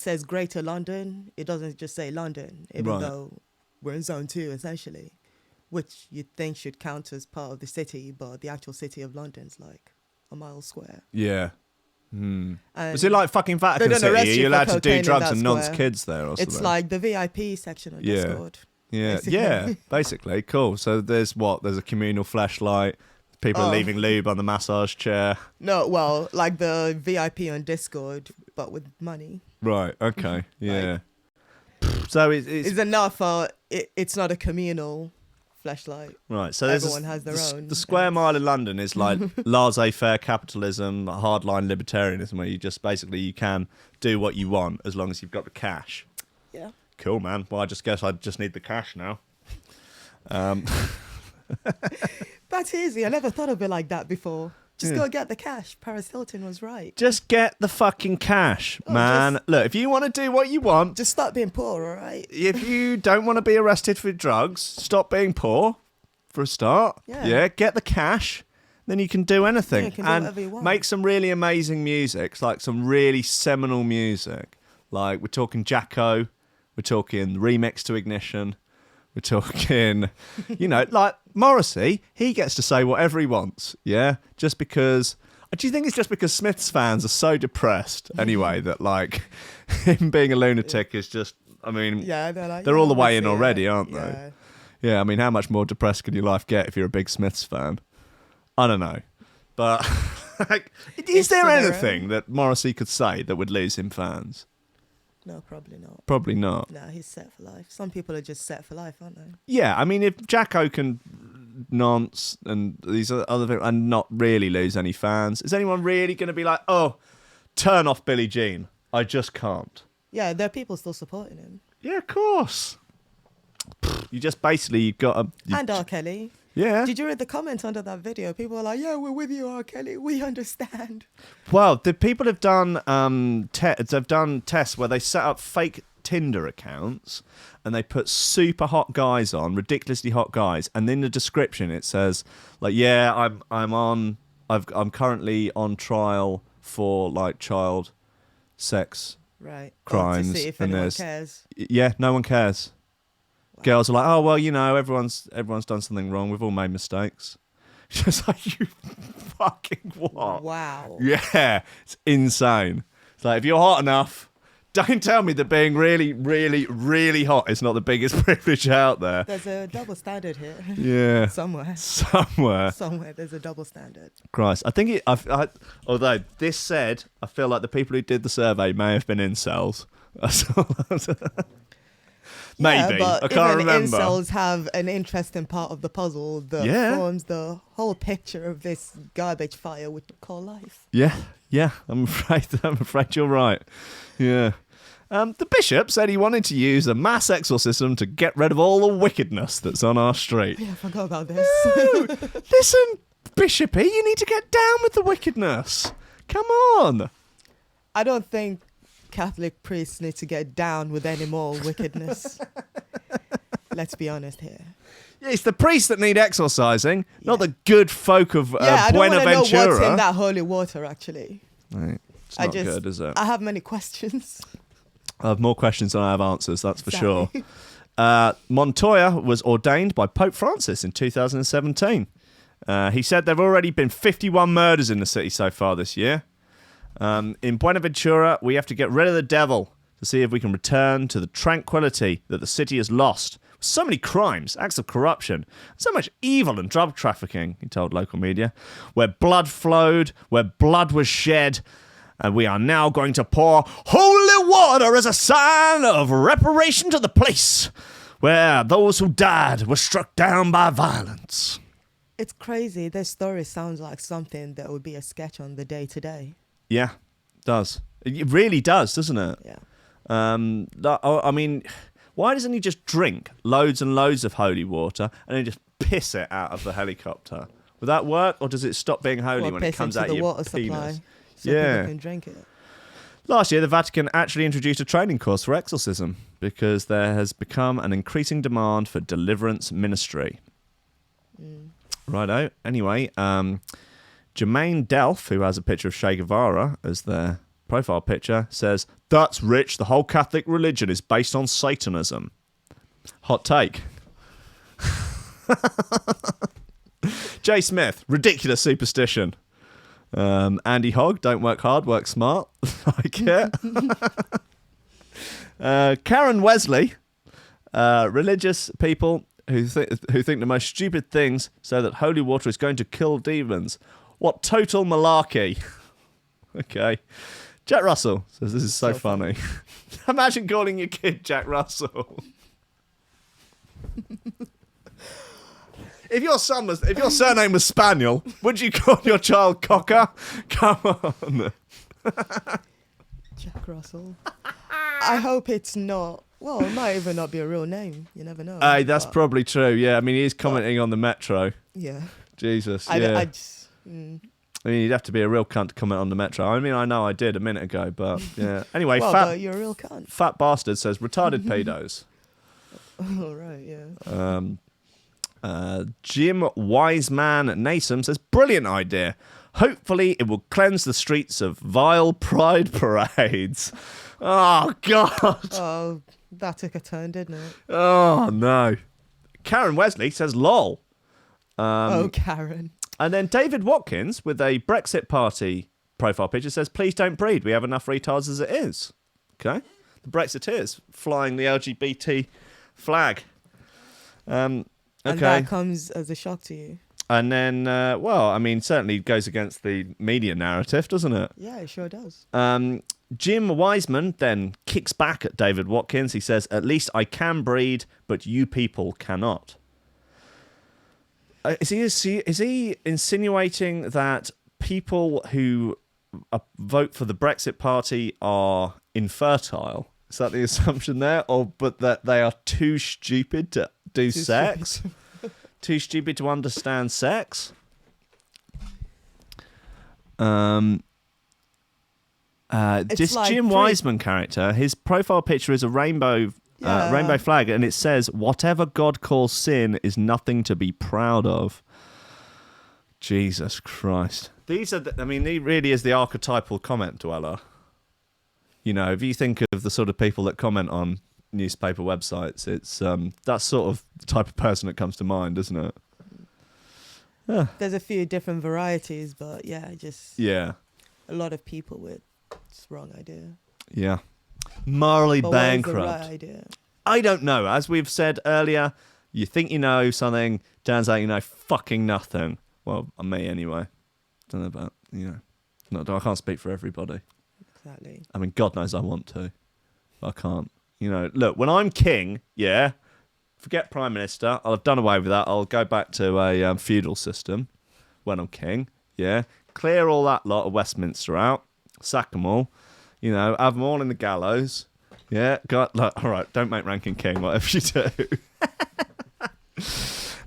Speaker 3: says Greater London. It doesn't just say London, even
Speaker 1: Right.
Speaker 3: though we're in Zone 2 essentially, which you'd think should count as part of the city, but the actual city of London's like a mile square.
Speaker 1: Yeah.
Speaker 3: And
Speaker 1: Is it like fucking Vatican
Speaker 3: don't
Speaker 1: City? Are
Speaker 3: arrest you
Speaker 1: you
Speaker 3: for
Speaker 1: allowed to
Speaker 3: cocaine
Speaker 1: do
Speaker 3: in
Speaker 1: drugs
Speaker 3: that
Speaker 1: and nonce
Speaker 3: square.
Speaker 1: kids there or something?
Speaker 3: It's like the VIP section of
Speaker 1: Yeah.
Speaker 3: Discord.
Speaker 1: Yeah,
Speaker 3: basically.
Speaker 1: yeah, basically. Cool. So there's a communal flashlight. People are leaving lube on the massage chair.
Speaker 3: No, well, like the VIP on Discord, but with money.
Speaker 1: Right, okay, yeah. So it's
Speaker 3: It's enough for it's not a communal flashlight.
Speaker 1: right. So there's
Speaker 3: Everyone has their own.
Speaker 1: The square mile in London is like laissez-faire capitalism, hardline libertarianism, where you just basically you can do what you want as long as you've got the cash.
Speaker 3: Yeah.
Speaker 1: Cool, man. Well, I guess I just need the cash now.
Speaker 3: That's easy. I never thought of it like that before. Just
Speaker 1: Yeah.
Speaker 3: go get the cash. Paris Hilton was right.
Speaker 1: Just get the fucking cash,
Speaker 3: Oh,
Speaker 1: man.
Speaker 3: just-
Speaker 1: Look, if you want to do what you want,
Speaker 3: Just stop being poor, all right?
Speaker 1: if you don't want to be arrested for drugs, stop being poor for a start.
Speaker 3: Yeah.
Speaker 1: Get the cash. Then you can do anything
Speaker 3: Yeah, you can do
Speaker 1: and
Speaker 3: whatever you want.
Speaker 1: make some really amazing music, like some really seminal music. Like we're talking Jacko, we're talking remix to Ignition, we're talking, like Morrissey. He gets to say whatever he wants. Yeah, just because. Do you think it's just because Smiths fans are so depressed anyway that like him being a lunatic is just? I mean,
Speaker 3: Yeah,
Speaker 1: they're all the way
Speaker 3: I
Speaker 1: in
Speaker 3: see it.
Speaker 1: already, aren't they?
Speaker 3: Yeah.
Speaker 1: Yeah, I mean, how much more depressed can your life get if you're a big Smiths fan? I don't know. But like, is
Speaker 3: Each
Speaker 1: there
Speaker 3: to their
Speaker 1: anything that Morrissey could say that would lose him fans?
Speaker 3: No, probably not.
Speaker 1: Probably not.
Speaker 3: No, he's set for life. Some people are just set for life, aren't they?
Speaker 1: Yeah, I mean, if Jacko can nonce and these other things and not really lose any fans, is anyone really going to be like, oh, turn off Billie Jean? I just can't.
Speaker 3: Yeah, there are people still supporting him.
Speaker 1: Yeah, of course. You just basically you've got a...
Speaker 3: And R. Kelly.
Speaker 1: Yeah.
Speaker 3: Did you read the comments under that video? People are like, yeah, we're with you, R. Kelly. We understand.
Speaker 1: Well, the people have done they've done tests where they set up fake Tinder accounts and they put super hot guys on, ridiculously hot guys, and in the description it says like, yeah, I'm currently on trial for like child sex
Speaker 3: Right.
Speaker 1: crimes,
Speaker 3: To see if
Speaker 1: and
Speaker 3: anyone
Speaker 1: there's
Speaker 3: cares.
Speaker 1: yeah, no one cares. Girls are like, oh well, you know, everyone's done something wrong. We've all made mistakes. Just like, you fucking what?
Speaker 3: Wow.
Speaker 1: Yeah, it's insane. It's like, if you're hot enough, don't tell me that being really, really, really hot is not the biggest privilege out there.
Speaker 3: There's a double standard here.
Speaker 1: Yeah.
Speaker 3: Somewhere there's a double standard.
Speaker 1: Christ, I think although this said, I feel like the people who did the survey may have been incels. Maybe.
Speaker 3: Yeah, but
Speaker 1: I can't
Speaker 3: even
Speaker 1: remember.
Speaker 3: incels have an interesting part of the puzzle that forms the whole picture of this garbage fire we call life.
Speaker 1: Yeah, I'm afraid you're right. Yeah. The bishop said he wanted to use a mass exorcism to get rid of all the wickedness that's on our street.
Speaker 3: Yeah, I forgot about this.
Speaker 1: No, listen, Bishopy, you need to get down with the wickedness. Come on.
Speaker 3: I don't think Catholic priests need to get down with any more wickedness. Let's be honest here.
Speaker 1: Yeah, it's the priests that need exorcising, not the good folk of
Speaker 3: I don't want to know
Speaker 1: Buenaventura.
Speaker 3: what's in that holy water, actually.
Speaker 1: Right. It's not good, is it?
Speaker 3: I have many questions.
Speaker 1: I have more questions than I have answers, that's for sure. Montoya was ordained by Pope Francis in 2017. He said there have already been 51 murders in the city so far this year. In Buenaventura, we have to get rid of the devil to see if we can return to the tranquility that the city has lost. So many crimes, acts of corruption, so much evil and drug trafficking, he told local media, where blood flowed, where blood was shed, and we are now going to pour holy water as a sign of reparation to the place where those who died were struck down by violence.
Speaker 3: It's crazy. This story sounds like something that would be a sketch on the day-to-day.
Speaker 1: Yeah, it does. It really does, doesn't it?
Speaker 3: Yeah.
Speaker 1: I mean, why doesn't he just drink loads and loads of holy water and then just piss it out of the helicopter? Would that work, or does it stop being holy when it comes out of your
Speaker 3: water
Speaker 1: penis?
Speaker 3: supply so people can drink it.
Speaker 1: Last year, the Vatican actually introduced a training course for exorcism because there has become an increasing demand for deliverance ministry. Righto. Anyway, Jermaine Delph, who has a picture of Che Guevara as their profile picture, says, "That's rich. The whole Catholic religion is based on Satanism." Hot take. Jay Smith, ridiculous superstition. Andy Hogg, don't work hard, work smart. Like it. Karen Wesley, religious people who think the most stupid things say that holy water is going to kill demons. What total malarkey. Okay. Jack Russell says this is so funny. Imagine calling your kid Jack Russell. If your surname was Spaniel, would you call your child Cocker? Come on.
Speaker 3: Jack Russell. I hope it's not. Well, it might even not be a real name. You never know.
Speaker 1: That's probably true. Yeah, I mean, he's commenting on the Metro.
Speaker 3: Yeah.
Speaker 1: Jesus.
Speaker 3: I
Speaker 1: mean, you'd have to be a real cunt to comment on the Metro. I mean, I know I did a minute ago, but yeah. Anyway,
Speaker 3: but you're a real cunt.
Speaker 1: Fat bastard says retarded pedos.
Speaker 3: All right, yeah.
Speaker 1: Jim Wiseman Nasom says, brilliant idea. Hopefully it will cleanse the streets of vile pride parades. Oh, God.
Speaker 3: Oh, that took a turn, didn't it?
Speaker 1: Oh, no. Karen Wesley says, lol.
Speaker 3: Karen.
Speaker 1: And then David Watkins, with a Brexit Party profile picture, says, please don't breed. We have enough retards as it is. Okay. The Brexiteers flying the LGBT flag. Okay.
Speaker 3: And that comes as a shock to you.
Speaker 1: And then, certainly goes against the media narrative, doesn't it?
Speaker 3: Yeah, it sure does.
Speaker 1: Jim Wiseman then kicks back at David Watkins. He says, at least I can breed, but you people cannot. Is he insinuating that people who vote for the Brexit Party are infertile? Is that the assumption there? But that they are too stupid to do sex? Too stupid to understand sex? This
Speaker 3: like
Speaker 1: Jim Wiseman character, his profile picture is a rainbow flag, and it says, "Whatever God calls sin is nothing to be proud of." Jesus Christ. These are, he really is the archetypal comment dweller. You know, if you think of the sort of people that comment on newspaper websites, it's that sort of type of person that comes to mind, isn't it? Yeah.
Speaker 3: There's a few different varieties, but a lot of people with just wrong idea.
Speaker 1: Yeah. Morally
Speaker 3: But
Speaker 1: bankrupt.
Speaker 3: what is the right idea?
Speaker 1: I don't know. As we've said earlier, you think you know something, turns out you know fucking nothing. Well, me anyway. Don't know about, I can't speak for everybody.
Speaker 3: Exactly.
Speaker 1: I mean, God knows I want to, but I can't. Look, when I'm king, forget Prime Minister, I'll have done away with that. I'll go back to a feudal system when I'm king, Clear all that lot of Westminster out, sack them all, have them all in the gallows, all right, don't make ranking king, whatever you do.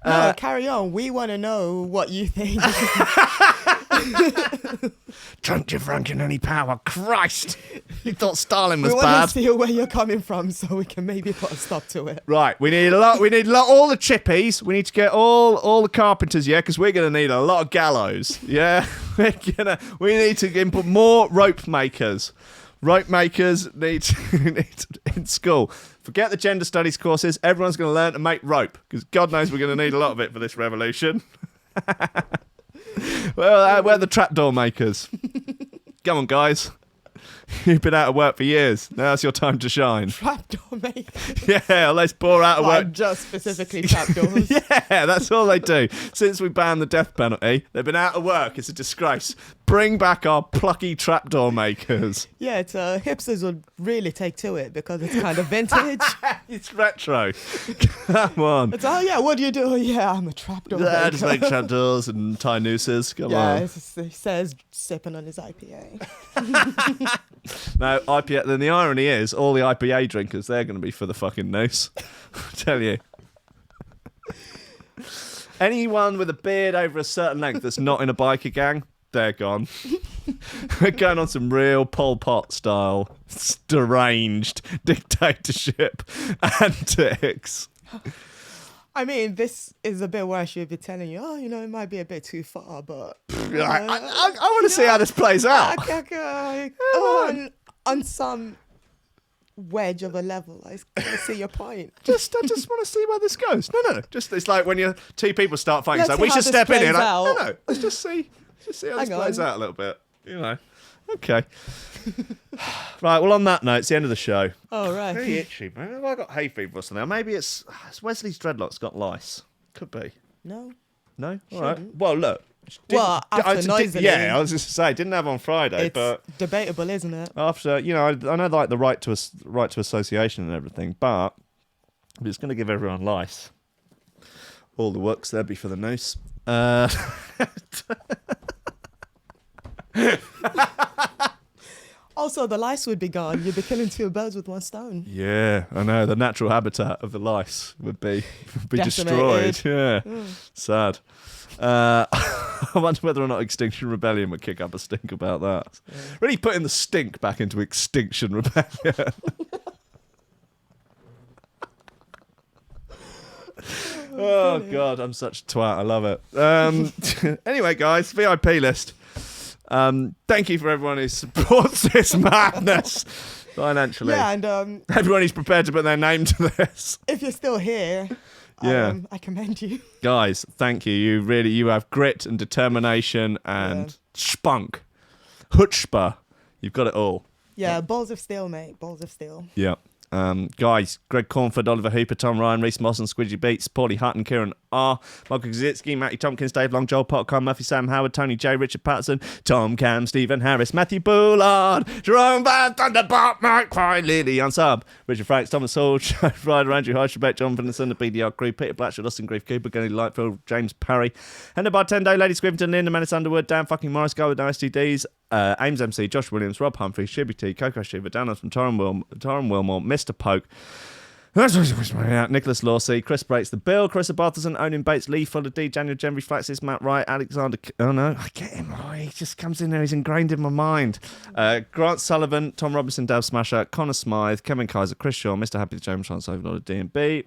Speaker 3: No, carry on. We want to know what you think.
Speaker 1: Don't give ranking any power, Christ! You thought Stalin was
Speaker 3: we
Speaker 1: bad.
Speaker 3: want to see where you're coming from, so we can maybe put a stop to it.
Speaker 1: Right, we need a lot. We need all the chippies. We need to get all the carpenters, because we're gonna need a lot of gallows. Yeah, we need to input more rope makers. Rope makers need in school. Forget the gender studies courses. Everyone's going to learn to make rope because God knows we're going to need a lot of it for this revolution. Well, we're the trapdoor makers. Come on, guys. You've been out of work for years. Now's your time to shine.
Speaker 3: Trapdoor makers.
Speaker 1: Yeah, let's pour out of work.
Speaker 3: Just specifically trapdoors.
Speaker 1: Yeah, that's all they do. Since we banned the death penalty, they've been out of work. It's a disgrace. Bring back our plucky trapdoor makers.
Speaker 3: Yeah, it's hipsters would really take to it because it's kind of vintage.
Speaker 1: It's retro. Come on.
Speaker 3: It's what do you do? Yeah, I'm a trapdoor
Speaker 1: Yeah,
Speaker 3: maker.
Speaker 1: just make trapdoors and tie nooses. Come
Speaker 3: Yeah,
Speaker 1: on.
Speaker 3: he says sipping on his IPA.
Speaker 1: No, IPA. Then the irony is, all the IPA drinkers, they're going to be for the fucking noose. I tell you. Anyone with a beard over a certain length that's not in a biker gang, they're gone. We're going on some real Pol Pot style, deranged dictatorship antics.
Speaker 3: I mean, this is a bit where I should be telling you, it might be a bit too far, but...
Speaker 1: I want to see how this plays out.
Speaker 3: On some wedge of a level, I see your point.
Speaker 1: I just want to see where this goes. No. It's like when two people start fighting.
Speaker 3: Let's
Speaker 1: It's like,
Speaker 3: see
Speaker 1: we
Speaker 3: how
Speaker 1: should
Speaker 3: this
Speaker 1: step in
Speaker 3: plays
Speaker 1: here. Like,
Speaker 3: out.
Speaker 1: no. Let's just see how this plays out a little bit. Okay. Right, well, on that note, it's the end of the show.
Speaker 3: Oh, right.
Speaker 1: Very itchy, man. Have I got hay fever or something? Maybe it's Wesley's dreadlocks got lice. Could be.
Speaker 3: No.
Speaker 1: No? All right. Well, look.
Speaker 3: After noisily.
Speaker 1: Yeah, I was just to say, didn't have on Friday,
Speaker 3: It's
Speaker 1: but
Speaker 3: debatable, isn't it?
Speaker 1: after, I know like the right to association and everything, but if it's going to give everyone lice, all the works there'd be for the noose.
Speaker 3: Also, the lice would be gone. You'd be killing two birds with one stone.
Speaker 1: Yeah, I know. The natural habitat of the lice would be destroyed.
Speaker 3: Decimated.
Speaker 1: Yeah, sad. I wonder whether or not Extinction Rebellion would kick up a stink about that. Yeah. Really putting the stink back into Extinction Rebellion. Oh, God, I'm such a twat. I love it. Anyway, guys, VIP list. Thank you for everyone who supports this madness financially.
Speaker 3: Yeah, and
Speaker 1: everyone who's prepared to put their name to this.
Speaker 3: If you're still here, I commend you.
Speaker 1: Guys, thank you. You have grit and determination and spunk. Chutzpah. You've got it all.
Speaker 3: Yeah, balls of steel, mate. Balls of steel.
Speaker 1: Yeah. Guys, Greg Cornford, Oliver Hooper, Tom Ryan, Reece Mosson, Squidgy Beats, Pauly Hutton, Ciarán R, Michael Kedzierski, Matthew Tomkins, Dave Long, Joel Potter, Colm Murphy, Sam Howard, Tony J, Richard Patterson, Tom Camm, Stephen Harris, Matthieu Boulard, Jeroen Van Thunderbutt, Mike Pine, Lily, Unsub, Richard Franks, Thomas Hall, Chode Ryder, Andrew Heichelbech, John Finison, the BDR Crew, Peter Blatchford, Austin Grief Cooper, Gennady Lightfield, James Parry, Hendo Bartendo, Lady Scrivington, Linda Menace Underwood, Dan fucking Morris, Guy With No STDs, Ames MC, Josh Williams, Rob Humphrey, Shibby T, Coco Shiva, Daniel from Taran Wilmore, Mr. Poke, Nicolas Lorcy, Kris Breaks, The Bill, Karissa Barthelson, Owen Bates, Lee Fuller, D, Daniel Jenry, Flaxis, Matt Wright, Alexander. Oh no, I get him. Oh, he just comes in there. He's ingrained in my mind. Grant Sullivan, Tom Robinson, Dave Smasher, Connor Smythe, Kevin Kaiser, Chris Shaw, Mr. Happy the James Chance Overlord, D&B,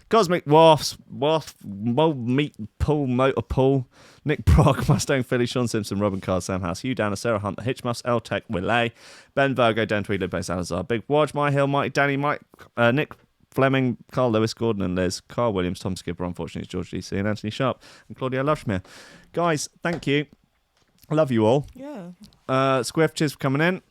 Speaker 1: Cosmic Meat Pool, Motor Pool, Nick Brock, Mustang Philly, Sean Simpson, Robin Carr, Sam House, Hugh Downer, Sarah Hunt, The Hitchmuffs, L Tech, Willay, Ben Virgo, Dan Tweedler, Base Salazar, Big Wodge, My Hill, Mike, Danny, Mike, Nick Fleming, Carl Lewis, Gordon and Liz, Carl Williams, Tom Skipper, unfortunately it's George DC and Anthony Sharp and Claudia Loveshmere. Guys, thank you. I love you all.
Speaker 3: Yeah.
Speaker 1: Squiff, cheers for coming in.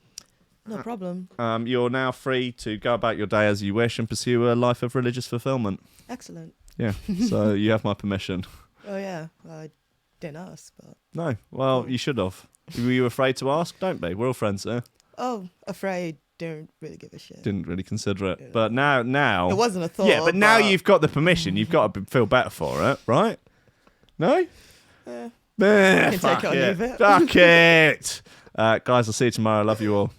Speaker 3: No problem.
Speaker 1: You're now free to go about your day as you wish and pursue a life of religious fulfillment.
Speaker 3: Excellent.
Speaker 1: Yeah, so you have my permission.
Speaker 3: Oh, yeah. I didn't ask, but...
Speaker 1: No, well, you should have. Were you afraid to ask? Don't be. We're all friends here.
Speaker 3: Oh, afraid. Don't really give a shit.
Speaker 1: Didn't really consider it.
Speaker 3: Yeah.
Speaker 1: But now...
Speaker 3: It wasn't a thought.
Speaker 1: Yeah, but now you've got the permission. You've got to feel better for it, right? No?
Speaker 3: Yeah.
Speaker 1: Fuck
Speaker 3: Take it or leave it.
Speaker 1: Fuck it. Guys, I'll see you tomorrow. Love you all.